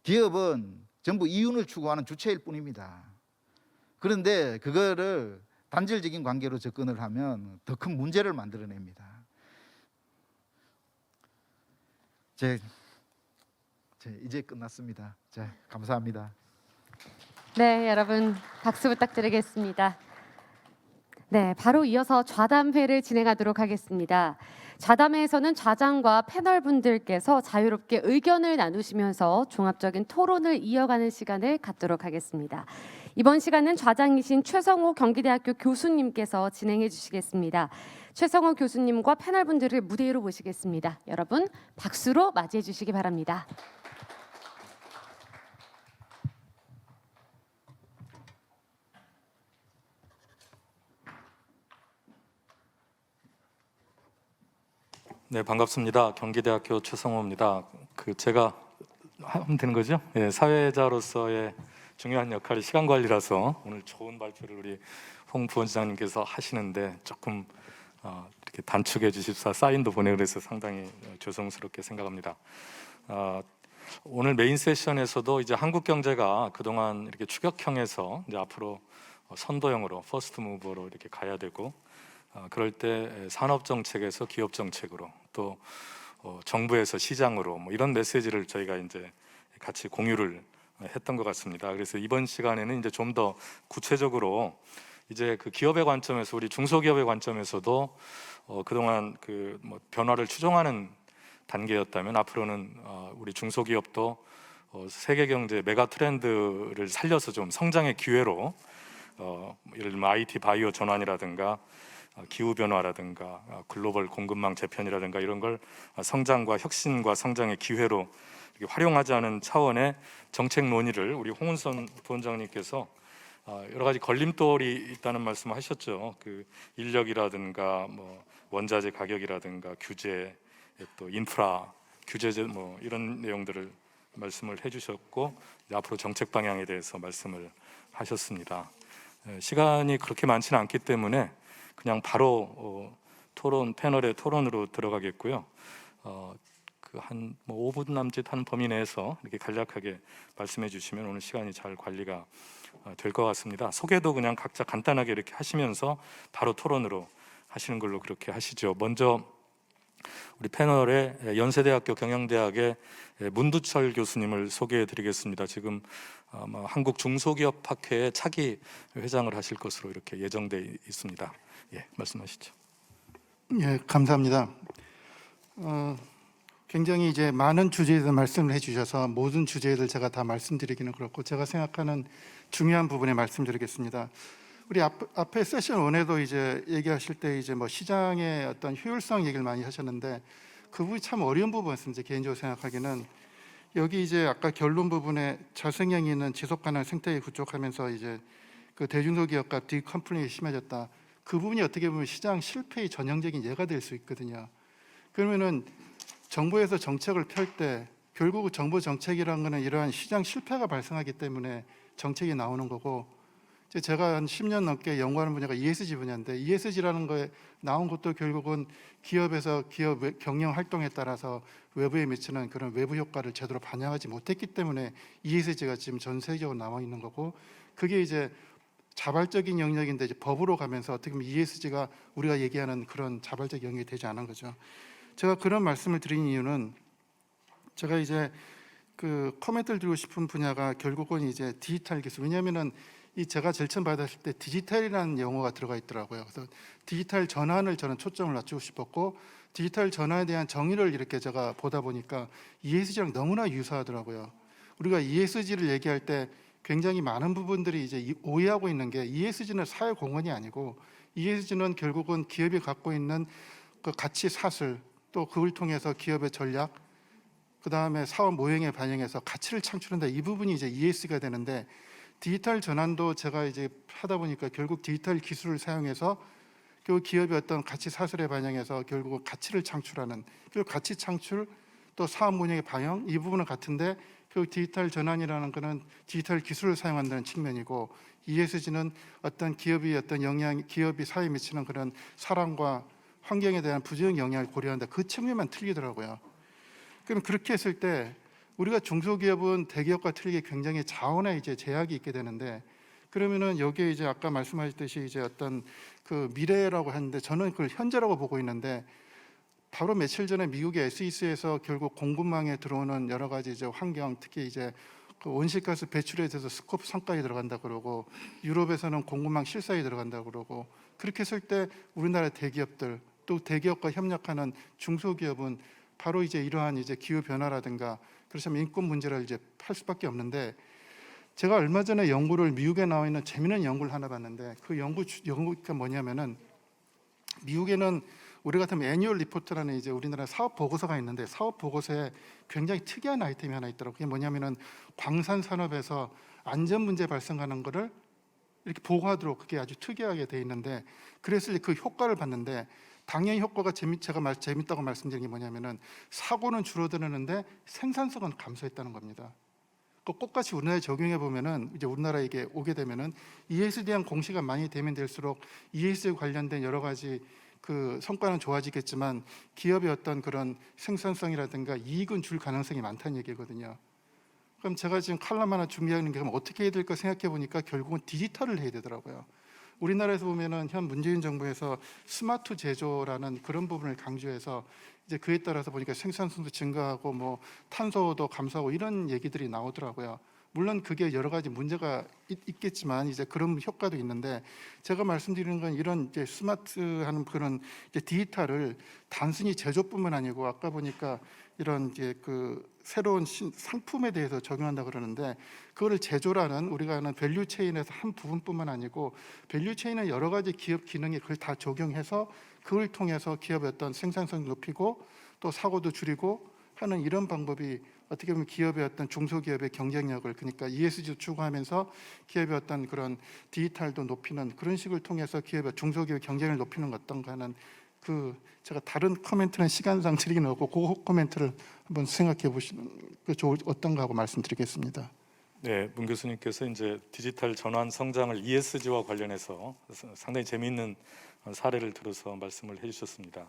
기업은 전부 이윤을 추구하는 주체일 뿐입니다. 그런데 그거를 단절적인 관계로 접근을 하면 더 큰 문제를 만들어냅니다. 이제 끝났습니다. 자, 감사합니다. 네, 여러분 박수 부탁드리겠습니다. 네, 바로 이어서 좌담회를 진행하도록 하겠습니다. 좌담회에서는 좌장과 패널 분들께서 자유롭게 의견을 나누시면서 종합적인 토론을 이어가는 시간을 갖도록 하겠습니다. 이번 시간은 좌장이신 최성호 경기대학교 교수님께서 진행해 주시겠습니다. 최성호 교수님과 패널 분들을 무대 위로 모시겠습니다. 여러분 박수로 맞이해 주시기 바랍니다. 네, 반갑습니다. 경기대학교 최성호입니다. 제가 하면 되는 거죠? 예, 사회자로서의 중요한 역할이 시간 관리라서 오늘 좋은 발표를 우리 홍 부원장님께서 하시는데 조금 이렇게 단축해 주십사 사인도 보내고 그래서 상당히 죄송스럽게 생각합니다. 오늘 메인 세션에서도 이제 한국 경제가 그동안 이렇게 추격형에서 이제 앞으로 선도형으로 퍼스트 무버로 이렇게 가야 되고 그럴 때 산업 정책에서 기업 정책으로 또 정부에서 시장으로 뭐 이런 메시지를 저희가 이제 같이 공유를 했던 것 같습니다. 그래서 이번 시간에는 이제 좀 더 구체적으로 이제 그 기업의 관점에서 우리 중소기업의 관점에서도 그동안 그 뭐 변화를 추종하는 단계였다면 앞으로는 우리 중소기업도 세계 경제 메가 트렌드를 살려서 좀 성장의 기회로 예를 들면 IT 바이오 전환이라든가 기후 변화라든가 글로벌 공급망 재편이라든가 이런 걸 성장과 혁신과 성장의 기회로 이렇게 활용하자는 차원의 정책 논의를 우리 홍은선 부원장님께서 여러 가지 걸림돌이 있다는 말씀을 하셨죠. 그 인력이라든가 뭐 원자재 가격이라든가 규제 또 인프라 규제 뭐 이런 내용들을 말씀을 해주셨고 앞으로 정책 방향에 대해서 말씀을 하셨습니다. 시간이 그렇게 많지는 않기 때문에 그냥 바로 토론 패널의 토론으로 들어가겠고요. 그 한 뭐 5분 남짓 한 범위 내에서 이렇게 간략하게 말씀해 주시면 오늘 시간이 잘 관리가 될 것 같습니다. 소개도 그냥 각자 간단하게 이렇게 하시면서 바로 토론으로 하시는 걸로 그렇게 하시죠. 먼저 우리 패널의 연세대학교 경영대학의 문두철 교수님을 소개해 드리겠습니다. 지금 아마 한국 중소기업학회의 차기 회장을 하실 것으로 이렇게 예정돼 있습니다. 예, 말씀하시죠. 예, 감사합니다. 굉장히 이제 많은 주제에 대해서 말씀을 해주셔서 모든 주제들 제가 다 말씀드리기는 그렇고 제가 생각하는 중요한 부분에 말씀드리겠습니다. 우리 앞에 세션 1에도 이제 얘기하실 때 이제 뭐 시장의 어떤 효율성 얘기를 많이 하셨는데 그 부분이 참 어려운 부분이었습니다. 개인적으로 생각하기는 여기 이제 아까 결론 부분에 저성향이 있는 지속 가능한 생태계 구축하면서 이제 그 대중소기업과 디컴플레이션이 심해졌다. 그 부분이 어떻게 보면 시장 실패의 전형적인 예가 될 수 있거든요. 그러면은 정부에서 정책을 펼 때 결국 정부 정책이라는 거는 이러한 시장 실패가 발생하기 때문에 정책이 나오는 거고 제가 한 10년 넘게 연구하는 분야가 ESG 분야인데 ESG라는 거에 나온 것도 결국은 기업에서 기업 경영 활동에 따라서 외부에 미치는 그런 외부 효과를 제대로 반영하지 못했기 때문에 ESG가 지금 전 세계적으로 나와 있는 거고 그게 이제 자발적인 영역인데 이제 법으로 가면서 어떻게 보면 ESG가 우리가 얘기하는 그런 자발적 영역이 되지 않은 거죠. 제가 그런 말씀을 드린 이유는 제가 이제 그 코멘트를 드리고 싶은 분야가 결국은 이제 디지털 기술. 왜냐하면은 이 제가 절찬 받았을 때 디지털이라는 용어가 들어가 있더라고요. 그래서 디지털 전환을 저는 초점을 맞추고 싶었고 디지털 전환에 대한 정의를 이렇게 제가 보다 보니까 ESG랑 너무나 유사하더라고요. 우리가 ESG를 얘기할 때 굉장히 많은 부분들이 이제 오해하고 있는 게 ESG는 사회 공헌이 아니고 ESG는 결국은 기업이 갖고 있는 그 가치 사슬 또 그걸 통해서 기업의 전략 그 다음에 사업 모형에 반영해서 가치를 창출한다. 이 부분이 이제 ESG가 되는데 디지털 전환도 제가 이제 하다 보니까 결국 디지털 기술을 사용해서 결국 기업의 어떤 가치 사슬에 반영해서 결국 가치를 창출하는 결국 가치 창출 또 사업 모형의 반영 이 부분은 같은데 결국 디지털 전환이라는 것은 디지털 기술을 사용한다는 측면이고 ESG는 어떤 기업이 어떤 영향 기업이 사회에 미치는 그런 사람과 환경에 대한 부정 영향을 고려한다. 그 측면만 틀리더라고요. 그럼 그렇게 했을 때 우리가 중소기업은 대기업과 틀리게 굉장히 자원에 이제 제약이 있게 되는데 그러면은 여기에 이제 아까 말씀하셨듯이 이제 어떤 그 미래라고 하는데 저는 그걸 현재라고 보고 있는데 바로 며칠 전에 미국의 SEC에서 결국 공급망에 들어오는 여러 가지 이제 환경 특히 이제 그 온실가스 배출에 대해서 스코프 성과에 들어간다 그러고 유럽에서는 공급망 실사에 들어간다 그러고 그렇게 했을 때 우리나라 대기업들 또 대기업과 협력하는 중소기업은 바로 이제 이러한 이제 기후 변화라든가 그렇다면 인권 문제를 이제 할 수밖에 없는데, 제가 얼마 전에 연구를 미국에 나와 있는 재미있는 연구를 하나 봤는데, 그 연구가 뭐냐면은 미국에는 우리 같으면 애니얼 리포트라는 이제 우리나라 사업 보고서가 있는데, 사업 보고서에 굉장히 특이한 아이템이 하나 있더라고요. 그게 뭐냐면은 광산 산업에서 안전 문제 발생하는 거를 이렇게 보고하도록 그게 아주 특이하게 돼 있는데, 그래서 그 효과를 봤는데 당연히 효과가 재밌다고 말씀드린 게 뭐냐면은 사고는 줄어드는데 생산성은 감소했다는 겁니다. 그 똑같이 우리나라에 적용해 보면은 이제 우리나라에 이게 오게 되면은 ESG에 대한 공시가 많이 되면 될수록 ESG 관련된 여러 가지 그 성과는 좋아지겠지만 기업의 어떤 그런 생산성이라든가 이익은 줄 가능성이 많다는 얘기거든요. 그럼 제가 지금 칼럼 하나 준비하는 게 그럼 어떻게 해야 될까 생각해 보니까 결국은 디지털을 해야 되더라고요. 우리나라에서 보면은 현 문재인 정부에서 스마트 제조라는 그런 부분을 강조해서 이제 그에 따라서 보니까 생산성도 증가하고 뭐 탄소도 감소하고 이런 얘기들이 나오더라고요. 물론 그게 여러 가지 문제가 있겠지만 이제 그런 효과도 있는데, 제가 말씀드리는 건 이런 이제 스마트한 그런 이제 디지털을 단순히 제조뿐만 아니고 아까 보니까 이런 이제 그 새로운 상품에 대해서 적용한다 그러는데, 그거를 제조라는 우리가 아는 밸류 체인에서 한 부분뿐만 아니고 밸류 체인은 여러 가지 기업 기능에 그걸 다 적용해서 그걸 통해서 기업의 어떤 생산성 높이고 또 사고도 줄이고 하는 이런 방법이 어떻게 보면 기업의 어떤 중소기업의 경쟁력을, 그러니까 ESG 추구하면서 기업의 어떤 그런 디지털도 높이는 그런 식을 통해서 기업의 중소기업의 경쟁을 높이는 것 어떤가 하는, 그 제가 다른 코멘트는 시간상 드리기는 없고 그 코멘트를 한번 생각해 보시는 그 어떤가 하고 말씀드리겠습니다. 네, 문 교수님께서 이제 디지털 전환 성장을 ESG와 관련해서 상당히 재미있는 사례를 들어서 말씀을 해주셨습니다.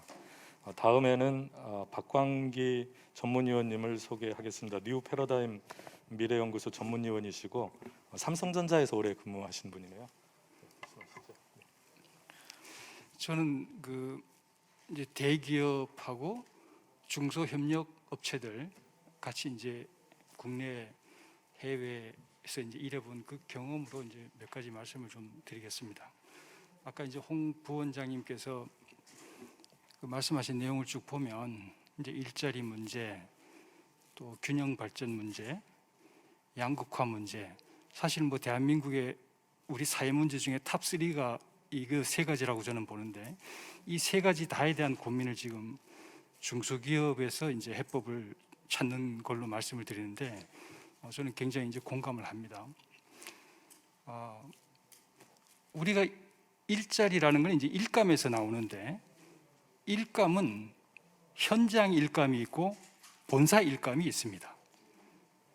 다음에는 박광기 전문위원님을 소개하겠습니다. 뉴 패러다임 미래연구소 전문위원이시고 삼성전자에서 오래 근무하신 분이네요. 저는 그 이제 대기업하고 중소협력 업체들 같이 이제 국내 해외에서 이제 일해본 그 경험으로 이제 몇 가지 말씀을 좀 드리겠습니다. 아까 이제 홍 부원장님께서 그 말씀하신 내용을 쭉 보면 이제 일자리 문제, 또 균형 발전 문제, 양극화 문제, 사실 뭐 대한민국의 우리 사회 문제 중에 탑 3가 이거 세 가지라고 저는 보는데, 이 세 가지 다에 대한 고민을 지금 중소기업에서 이제 해법을 찾는 걸로 말씀을 드리는데, 저는 굉장히 이제 공감을 합니다. 우리가 일자리라는 건 이제 일감에서 나오는데, 일감은 현장 일감이 있고 본사 일감이 있습니다.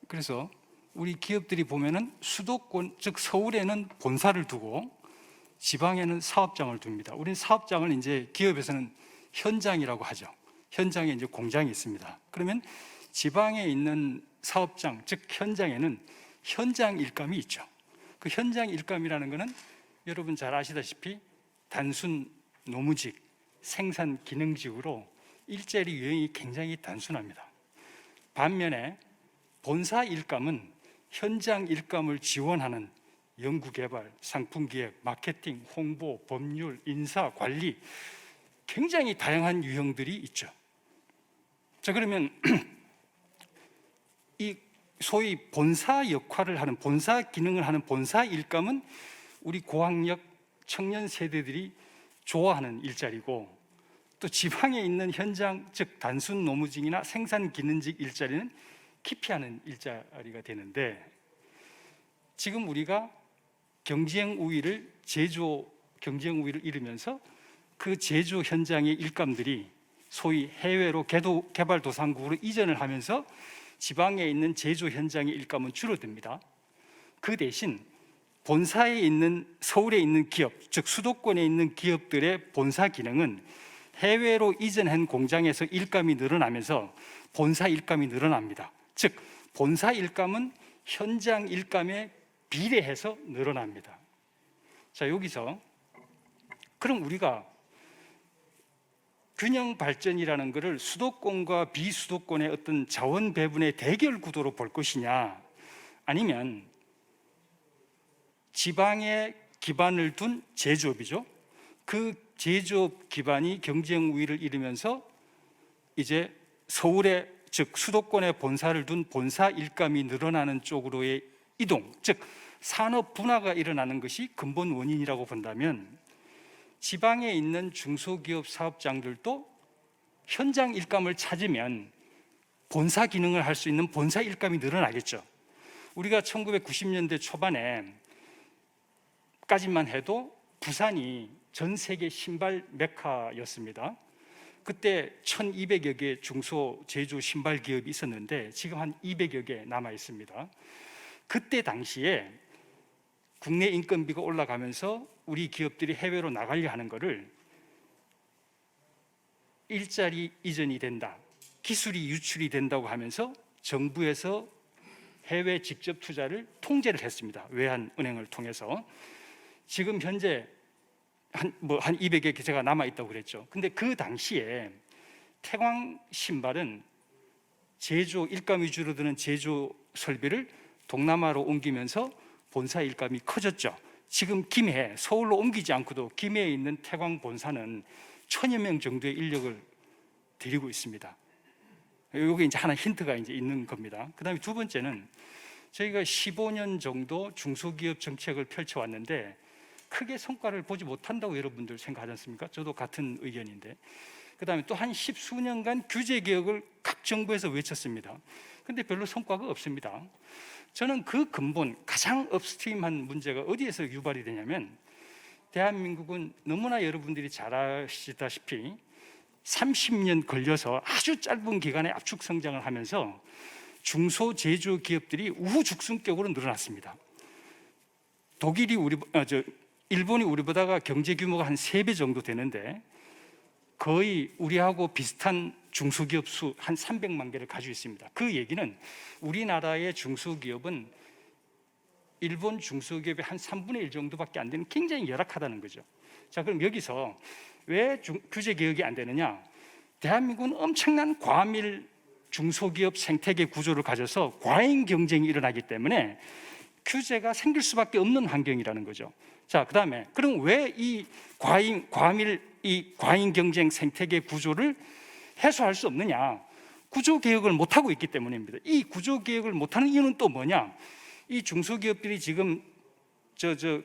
그래서 우리 기업들이 보면은 수도권, 즉 서울에는 본사를 두고 지방에는 사업장을 둡니다. 우리는 사업장을 이제 기업에서는 현장이라고 하죠. 현장에 이제 공장이 있습니다. 그러면 지방에 있는 사업장, 즉 현장에는 현장 일감이 있죠. 그 현장 일감이라는 것은 여러분 잘 아시다시피 단순 노무직, 생산 기능직으로 일자리 유형이 굉장히 단순합니다. 반면에 본사 일감은 현장 일감을 지원하는 연구개발, 상품기획, 마케팅, 홍보, 법률, 인사, 관리, 굉장히 다양한 유형들이 있죠. 자, 그러면 이 소위 본사 역할을 하는, 본사 기능을 하는 본사 일감은 우리 고학력 청년 세대들이 좋아하는 일자리고, 또 지방에 있는 현장, 즉 단순 노무직이나 생산 기능직 일자리는 기피하는 일자리가 되는데, 지금 우리가 경쟁 우위를, 제조 경쟁 우위를 이루면서 그 제조 현장의 일감들이 소위 해외로 개발도상국으로 이전을 하면서 지방에 있는 제조 현장의 일감은 줄어듭니다. 그 대신 본사에 있는, 서울에 있는 기업, 즉 수도권에 있는 기업들의 본사 기능은 해외로 이전한 공장에서 일감이 늘어나면서 본사 일감이 늘어납니다. 즉 본사 일감은 현장 일감에 비례해서 늘어납니다. 자, 여기서 그럼 우리가 균형 발전이라는 것을 수도권과 비수도권의 어떤 자원 배분의 대결 구도로 볼 것이냐, 아니면 지방에 기반을 둔 제조업이죠, 그 제조업 기반이 경쟁 우위를 이루면서 이제 서울에 즉 수도권에 본사를 둔 본사 일감이 늘어나는 쪽으로의 이동, 즉 산업 분화가 일어나는 것이 근본 원인이라고 본다면 지방에 있는 중소기업 사업장들도 현장 일감을 찾으면 본사 기능을 할 수 있는 본사 일감이 늘어나겠죠. 우리가 1990년대 초반에까지만 해도 부산이 전 세계 신발 메카였습니다. 그때 1,200여 개 중소 제조 신발 기업이 있었는데 지금 한 200여 개 남아 있습니다. 그때 당시에 국내 인건비가 올라가면서 우리 기업들이 해외로 나가려 하는 것을 일자리 이전이 된다, 기술이 유출이 된다고 하면서 정부에서 해외 직접 투자를 통제를 했습니다. 외환은행을 통해서. 지금 현재 한 200여 개가 남아 있다고 그랬죠. 근데 그 당시에 태광 신발은 제조 일감이 줄어드는 제조 설비를 동남아로 옮기면서 본사 일감이 커졌죠. 지금 김해, 서울로 옮기지 않고도 김해에 있는 태광 본사는 1,000여 명 정도의 인력을 데리고 있습니다. 이게 이제 하나 힌트가 이제 있는 겁니다. 그다음에 두 번째는 저희가 15년 정도 중소기업 정책을 펼쳐왔는데 크게 성과를 보지 못한다고 여러분들 생각하지 않습니까? 저도 같은 의견인데. 그다음에 또 한 10수년간 규제 개혁을 각 정부에서 외쳤습니다. 근데 별로 성과가 없습니다. 저는 그 근본 가장 업스트림한 문제가 어디에서 유발이 되냐면 대한민국은 너무나 여러분들이 잘 아시다시피 30년 걸려서 아주 짧은 기간에 압축 성장을 하면서 중소 제조 기업들이 우후죽순격으로 늘어났습니다. 일본이 우리보다가 경제 규모가 한 3배 정도 되는데 거의 우리하고 비슷한 중소기업 수 한 300만 개를 가지고 있습니다. 그 얘기는 우리나라의 중소기업은 일본 중소기업의 한 3분의 1 정도밖에 안 되는 굉장히 열악하다는 거죠. 자, 그럼 여기서 왜 규제 개혁이 안 되느냐? 대한민국은 엄청난 과밀 중소기업 생태계 구조를 가져서 과잉 경쟁이 일어나기 때문에 규제가 생길 수밖에 없는 환경이라는 거죠. 자, 그다음에 그럼 왜 이 과밀 과잉 경쟁 생태계 구조를 해소할 수 없느냐? 구조 개혁을 못 하고 있기 때문입니다. 이 구조 개혁을 못 하는 이유는 또 뭐냐? 이 중소기업들이 지금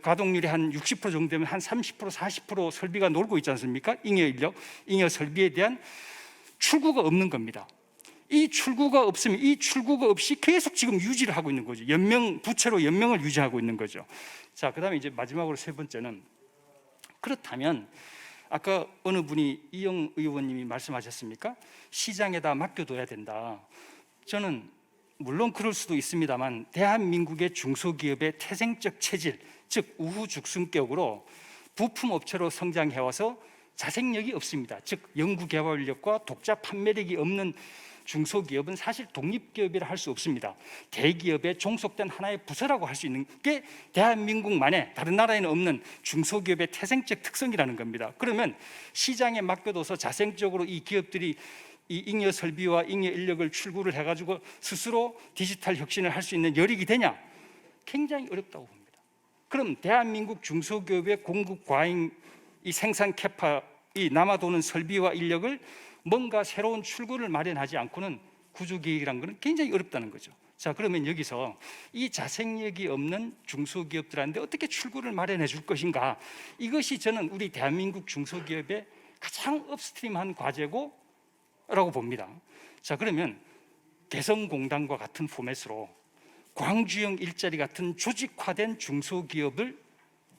가동률이 한 60% 정도 되면 한 30%, 40% 설비가 놀고 있지 않습니까? 잉여 인력, 잉여 설비에 대한 출구가 없는 겁니다. 이 출구가 없으면 이 출구가 없이 계속 지금 유지를 하고 있는 거죠. 부채로 연명을 유지하고 있는 거죠. 자, 그다음에 이제 마지막으로 세 번째는 그렇다면 아까 어느 분이 이영 의원님이 말씀하셨습니까? 시장에다 맡겨둬야 된다. 저는 물론 그럴 수도 있습니다만 대한민국의 중소기업의 태생적 체질, 즉 우후죽순격으로 부품업체로 성장해와서 자생력이 없습니다. 즉 연구개발력과 독자 판매력이 없는 중소기업은 사실 독립기업이라 할 수 없습니다. 대기업에 종속된 하나의 부서라고 할 수 있는 게 대한민국만의 다른 나라에는 없는 중소기업의 태생적 특성이라는 겁니다. 그러면 시장에 맡겨둬서 자생적으로 이 기업들이 이 잉여 설비와 잉여 인력을 출구를 해가지고 스스로 디지털 혁신을 할 수 있는 여력이 되냐? 굉장히 어렵다고 봅니다. 그럼 대한민국 중소기업의 공급 과잉, 이 생산 캐파, 이 남아도는 설비와 인력을 뭔가 새로운 출구를 마련하지 않고는 구조개혁이라는 것은 굉장히 어렵다는 거죠. 자, 그러면 여기서 이 자생력이 없는 중소기업들한테 어떻게 출구를 마련해 줄 것인가? 이것이 저는 우리 대한민국 중소기업의 가장 업스트림한 과제고 라고 봅니다. 자, 그러면 개성공단과 같은 포맷으로 광주형 일자리 같은 조직화된 중소기업을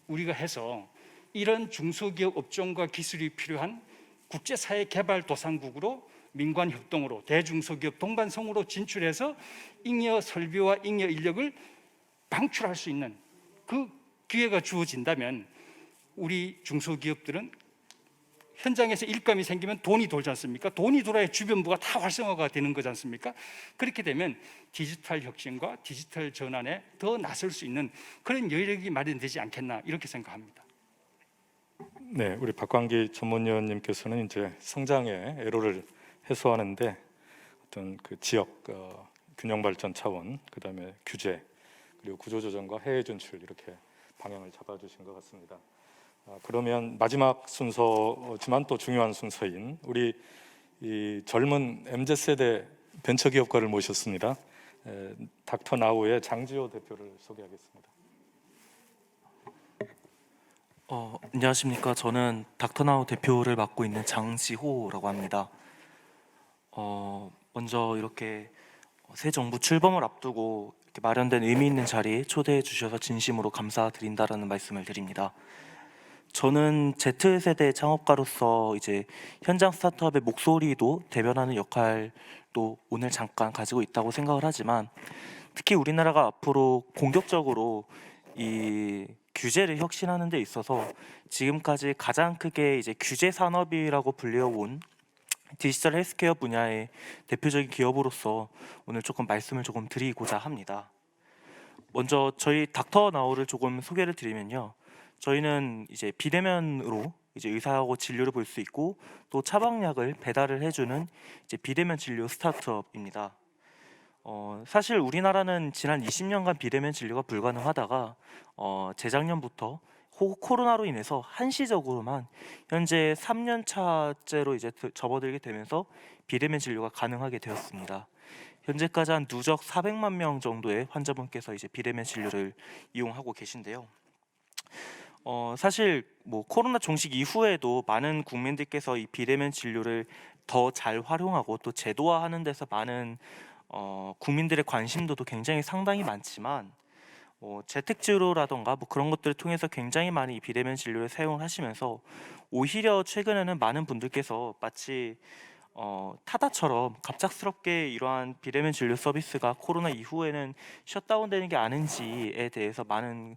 우리가 해서 이런 중소기업 업종과 기술이 필요한 국제사회 개발 도상국으로 민관 협동으로 대중소기업 동반성으로 진출해서 잉여 설비와 잉여 인력을 방출할 수 있는 그 기회가 주어진다면 우리 중소기업들은 현장에서 일감이 생기면 돈이 돌지 않습니까? 돈이 돌아야 주변부가 다 활성화가 되는 거지 않습니까? 그렇게 되면 디지털 혁신과 디지털 전환에 더 나설 수 있는 그런 여력이 마련되지 않겠나 이렇게 생각합니다. 네, 우리 박광기 전문위원님께서는 이제 성장의 애로를 해소하는데 어떤 그 지역 균형 발전 차원, 그다음에 규제, 그리고 구조 조정과 해외 진출 이렇게 방향을 잡아주신 것 같습니다. 그러면 마지막 순서지만 또 중요한 순서인 우리 이 젊은 MZ세대 벤처기업가를 모셨습니다. 닥터 나우의 장지호 대표를 소개하겠습니다. 안녕하십니까. 저는 닥터나우 대표를 맡고 있는 장지호라고 합니다. 먼저 이렇게 새 정부 출범을 앞두고 이렇게 마련된 의미 있는 자리에 초대해 주셔서 진심으로 감사드린다라는 말씀을 드립니다. 저는 Z세대 창업가로서 이제 현장 스타트업의 목소리도 대변하는 역할도 오늘 잠깐 가지고 있다고 생각을 하지만, 특히 우리나라가 앞으로 본격적으로 이 규제를 혁신하는 데 있어서 지금까지 가장 크게 이제 규제 산업이라고 불려온 디지털 헬스케어 분야의 대표적인 기업으로서 오늘 조금 말씀을 조금 드리고자 합니다. 먼저 저희 닥터나우를 조금 소개를 드리면요. 저희는 이제 비대면으로 이제 의사하고 진료를 볼 수 있고 또 처방약을 배달을 해주는 이제 비대면 진료 스타트업입니다. 사실 우리나라는 지난 20년간 비대면 진료가 불가능하다가 재작년부터 코로나로 인해서 한시적으로만 현재 3년 차째로 이제 접어들게 되면서 비대면 진료가 가능하게 되었습니다. 현재까지 한 누적 400만 명 정도의 환자분께서 이제 비대면 진료를 이용하고 계신데요. 사실 뭐 코로나 종식 이후에도 많은 국민들께서 이 비대면 진료를 더 잘 활용하고 또 제도화하는 데서 많은 국민들의 관심도도 굉장히 상당히 많지만, 재택진료라던가 뭐 그런 것들을 통해서 굉장히 많이 이 비대면 진료를 사용하시면서 오히려 최근에는 많은 분들께서 마치 타다처럼 갑작스럽게 이러한 비대면 진료 서비스가 코로나 이후에는 셧다운되는 게 아닌지에 대해서 많은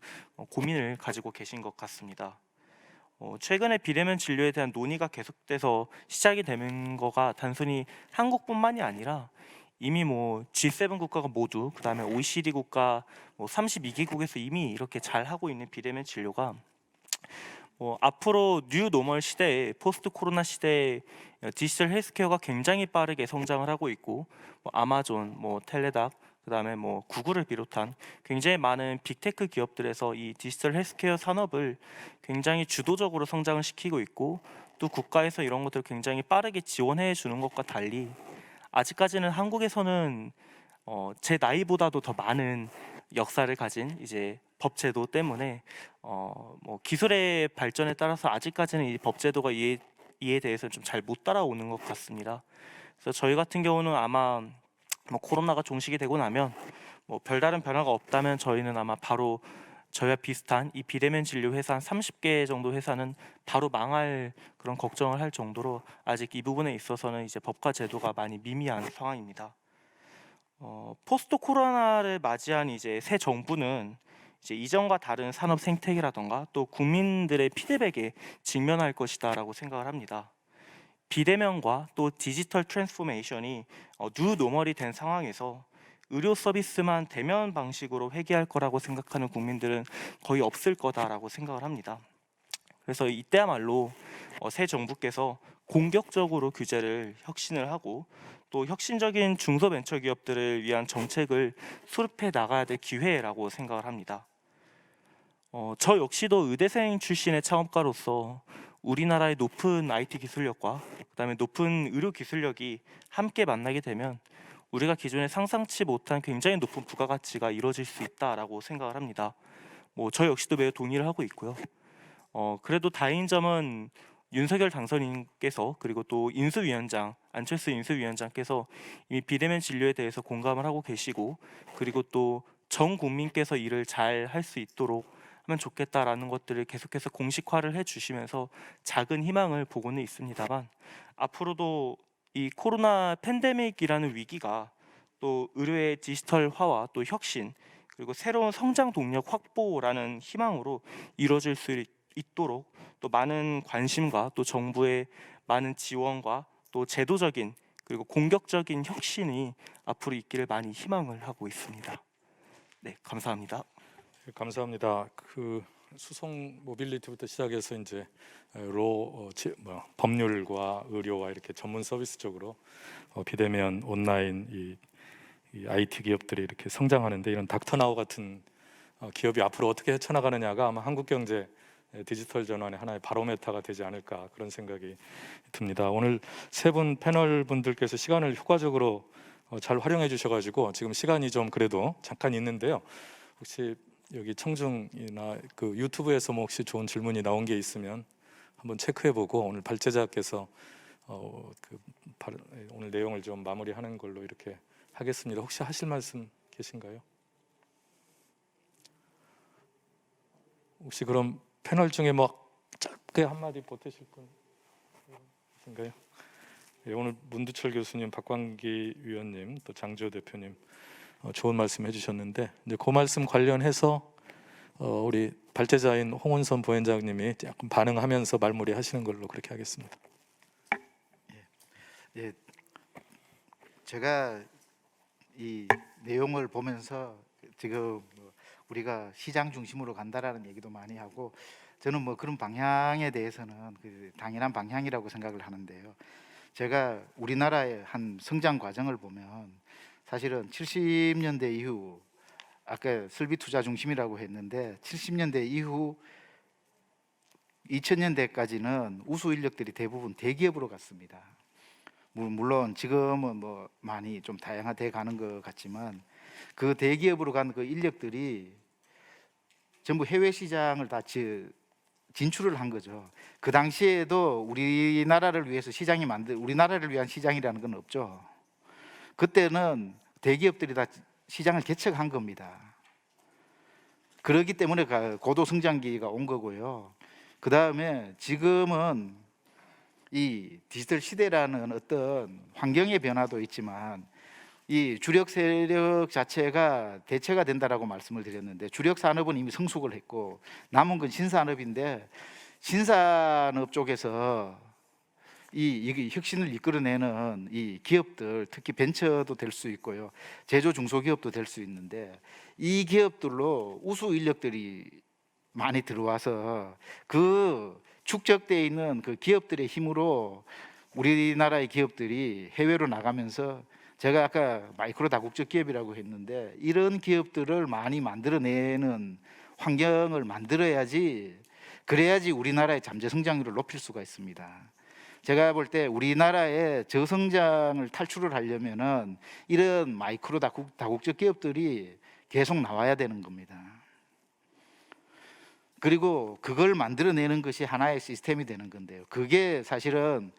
고민을 가지고 계신 것 같습니다. 최근에 비대면 진료에 대한 논의가 계속돼서 시작이 되는 거가 단순히 한국뿐만이 아니라 이미 뭐 G7 국가가 모두, 그다음에 OECD 국가 뭐 32개국에서 이미 이렇게 잘 하고 있는 비대면 진료가 앞으로 뉴 노멀 시대에, 포스트 코로나 시대에 디지털 헬스케어가 굉장히 빠르게 성장을 하고 있고, 아마존, 텔레닥, 그다음에 구글을 비롯한 굉장히 많은 빅테크 기업들에서 이 디지털 헬스케어 산업을 굉장히 주도적으로 성장을 시키고 있고, 또 국가에서 이런 것들을 굉장히 빠르게 지원해 주는 것과 달리 아직까지는 한국에서는 제 나이보다도 더 많은 역사를 가진 이제 법제도 때문에 기술의 발전에 따라서 아직까지는 이 법제도가 이에 대해서 좀 잘 못 따라오는 것 같습니다. 그래서 저희 같은 경우는 아마 코로나가 종식이 되고 나면 별다른 변화가 없다면 저희는 아마 바로 저희와 비슷한 이 비대면 진료 회사 한 30개 정도 회사는 바로 망할 그런 걱정을 할 정도로 아직 이 부분에 있어서는 이제 법과 제도가 많이 미미한 상황입니다. 포스트 코로나를 맞이한 이제 새 정부는 이제 이전과 다른 산업 생태계라던가 또 국민들의 피드백에 직면할 것이다라고 생각을 합니다. 비대면과 또 디지털 트랜스포메이션이 뉴 노멀이 된 상황에서 의료 서비스만 대면 방식으로 회귀할 거라고 생각하는 국민들은 거의 없을 거다라고 생각을 합니다. 그래서 이때야말로 새 정부께서 공격적으로 규제를 혁신을 하고 또 혁신적인 중소벤처기업들을 위한 정책을 수립해 나가야 될 기회라고 생각을 합니다. 저 역시도 의대생 출신의 창업가로서 우리나라의 높은 IT 기술력과 그다음에 높은 의료 기술력이 함께 만나게 되면 우리가 기존에 상상치 못한 굉장히 높은 부가가치가 이루어질 수 있다라고 생각을 합니다. 저 역시도 매우 동의를 하고 있고요. 그래도 다행인 점은 윤석열 당선인께서 그리고 또 인수위원장 안철수 인수위원장께서 이미 비대면 진료에 대해서 공감을 하고 계시고, 그리고 또 전 국민께서 이를 잘 할 수 있도록 하면 좋겠다라는 것들을 계속해서 공식화를 해주시면서 작은 희망을 보고는 있습니다만, 앞으로도 이 코로나 팬데믹이라는 위기가 또 의료의 디지털화와 또 혁신 그리고 새로운 성장 동력 확보라는 희망으로 이루어질 수 있도록 또 많은 관심과 또 정부의 많은 지원과 또 제도적인 그리고 공격적인 혁신이 앞으로 있기를 많이 희망을 하고 있습니다. 네, 감사합니다. 감사합니다. 그 수송 모빌리티부터 시작해서 이제 법률과 의료와 이렇게 전문 서비스 쪽으로 비대면 온라인 이 IT 기업들이 이렇게 성장하는데, 이런 닥터나우 같은 기업이 앞으로 어떻게 헤쳐나가느냐가 아마 한국 경제 디지털 전환의 하나의 바로메타가 되지 않을까 그런 생각이 듭니다. 오늘 세 분 패널 분들께서 시간을 효과적으로 잘 활용해 주셔가지고 지금 시간이 좀 그래도 잠깐 있는데요. 혹시 여기 청중이나 그 유튜브에서 뭐 혹시 좋은 질문이 나온 게 있으면 한번 체크해보고 오늘 발제자께서 오늘 내용을 좀 마무리하는 걸로 이렇게 하겠습니다. 혹시 하실 말씀 계신가요? 혹시 그럼 패널 중에 뭐 짧게 한마디 보태실 분 계신가요? 예, 오늘 문두철 교수님, 박광기 위원님, 또 장지호 대표님 좋은 말씀 해주셨는데 이제 그 말씀 관련해서 우리 발제자인 홍은선 부원장님이 약간 반응하면서 마무리하시는 걸로 그렇게 하겠습니다. 예, 제가 이 내용을 보면서 지금 우리가 시장 중심으로 간다라는 얘기도 많이 하고 저는 뭐 그런 방향에 대해서는 그 당연한 방향이라고 생각을 하는데요. 제가 우리나라의 한 성장 과정을 보면 사실은 70년대 이후 아까 설비 투자 중심이라고 했는데 70년대 이후 2000년대까지는 우수 인력들이 대부분 대기업으로 갔습니다. 물론 지금은 뭐 많이 좀 다양화돼 가는 것 같지만 그 대기업으로 간 그 인력들이 전부 해외 시장을 다 진출을 한 거죠. 그 당시에도 우리나라를 위해서 우리나라를 위한 시장이라는 건 없죠. 그때는 대기업들이 다 시장을 개척한 겁니다. 그렇기 때문에 고도 성장기가 온 거고요. 그 다음에 지금은 이 디지털 시대라는 어떤 환경의 변화도 있지만 이 주력 세력 자체가 대체가 된다라고 말씀을 드렸는데 주력 산업은 이미 성숙을 했고 남은 건 신산업인데 신산업 쪽에서 이 혁신을 이끌어내는 이 기업들 특히 벤처도 될 수 있고요 제조 중소기업도 될 수 있는데 이 기업들로 우수 인력들이 많이 들어와서 그 축적되어 있는 그 기업들의 힘으로 우리나라의 기업들이 해외로 나가면서 제가 아까 마이크로 다국적 기업이라고 했는데 이런 기업들을 많이 만들어내는 환경을 만들어야지 그래야지 우리나라의 잠재 성장률을 높일 수가 있습니다. 제가 볼 때 우리나라의 저성장을 탈출을 하려면은 이런 마이크로 다국적 기업들이 계속 나와야 되는 겁니다. 그리고 그걸 만들어내는 것이 하나의 시스템이 되는 건데요. 그게 사실은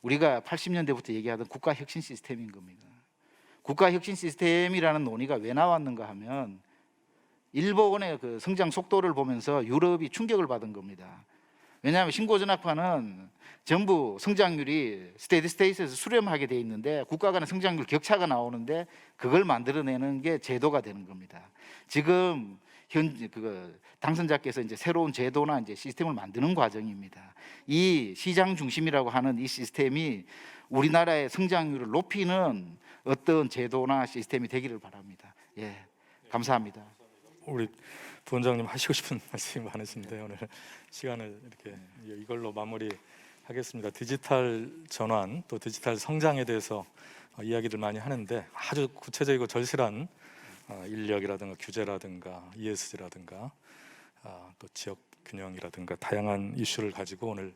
우리가 80년대부터 얘기하던 국가혁신 시스템인 겁니다. 국가혁신 시스템이라는 논의가 왜 나왔는가 하면 일본의 그 성장 속도를 보면서 유럽이 충격을 받은 겁니다. 왜냐하면 신고전학파는 전부 성장률이 스테디 스테이트에서 수렴하게 돼 있는데 국가 간의 성장률 격차가 나오는데 그걸 만들어내는 게 제도가 되는 겁니다. 지금 당선자께서 이제 새로운 제도나 이제 시스템을 만드는 과정입니다. 이 시장 중심이라고 하는 이 시스템이 우리나라의 성장률을 높이는 어떤 제도나 시스템이 되기를 바랍니다. 예, 감사합니다. 우리 부원장님 하시고 싶은 말씀이 많으신데 오늘 시간을 이렇게 이걸로 마무리하겠습니다. 디지털 전환 또 디지털 성장에 대해서 이야기들 많이 하는데 아주 구체적이고 절실한 인력이라든가 규제라든가 ESG라든가 또 지역 균형이라든가 다양한 이슈를 가지고 오늘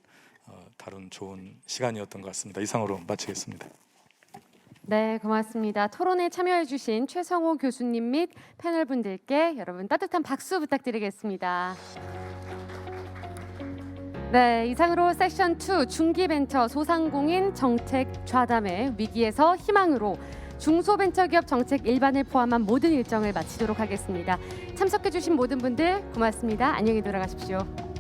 다룬 좋은 시간이었던 것 같습니다. 이상으로 마치겠습니다. 네, 고맙습니다. 토론에 참여해 주신 최성호 교수님 및 패널 분들께 여러분 따뜻한 박수 부탁드리겠습니다. 네, 이상으로 세션 2 중기벤처 소상공인 정책 좌담회 위기에서 희망으로 중소벤처기업 정책 일반을 포함한 모든 일정을 마치도록 하겠습니다. 참석해 주신 모든 분들 고맙습니다. 안녕히 돌아가십시오.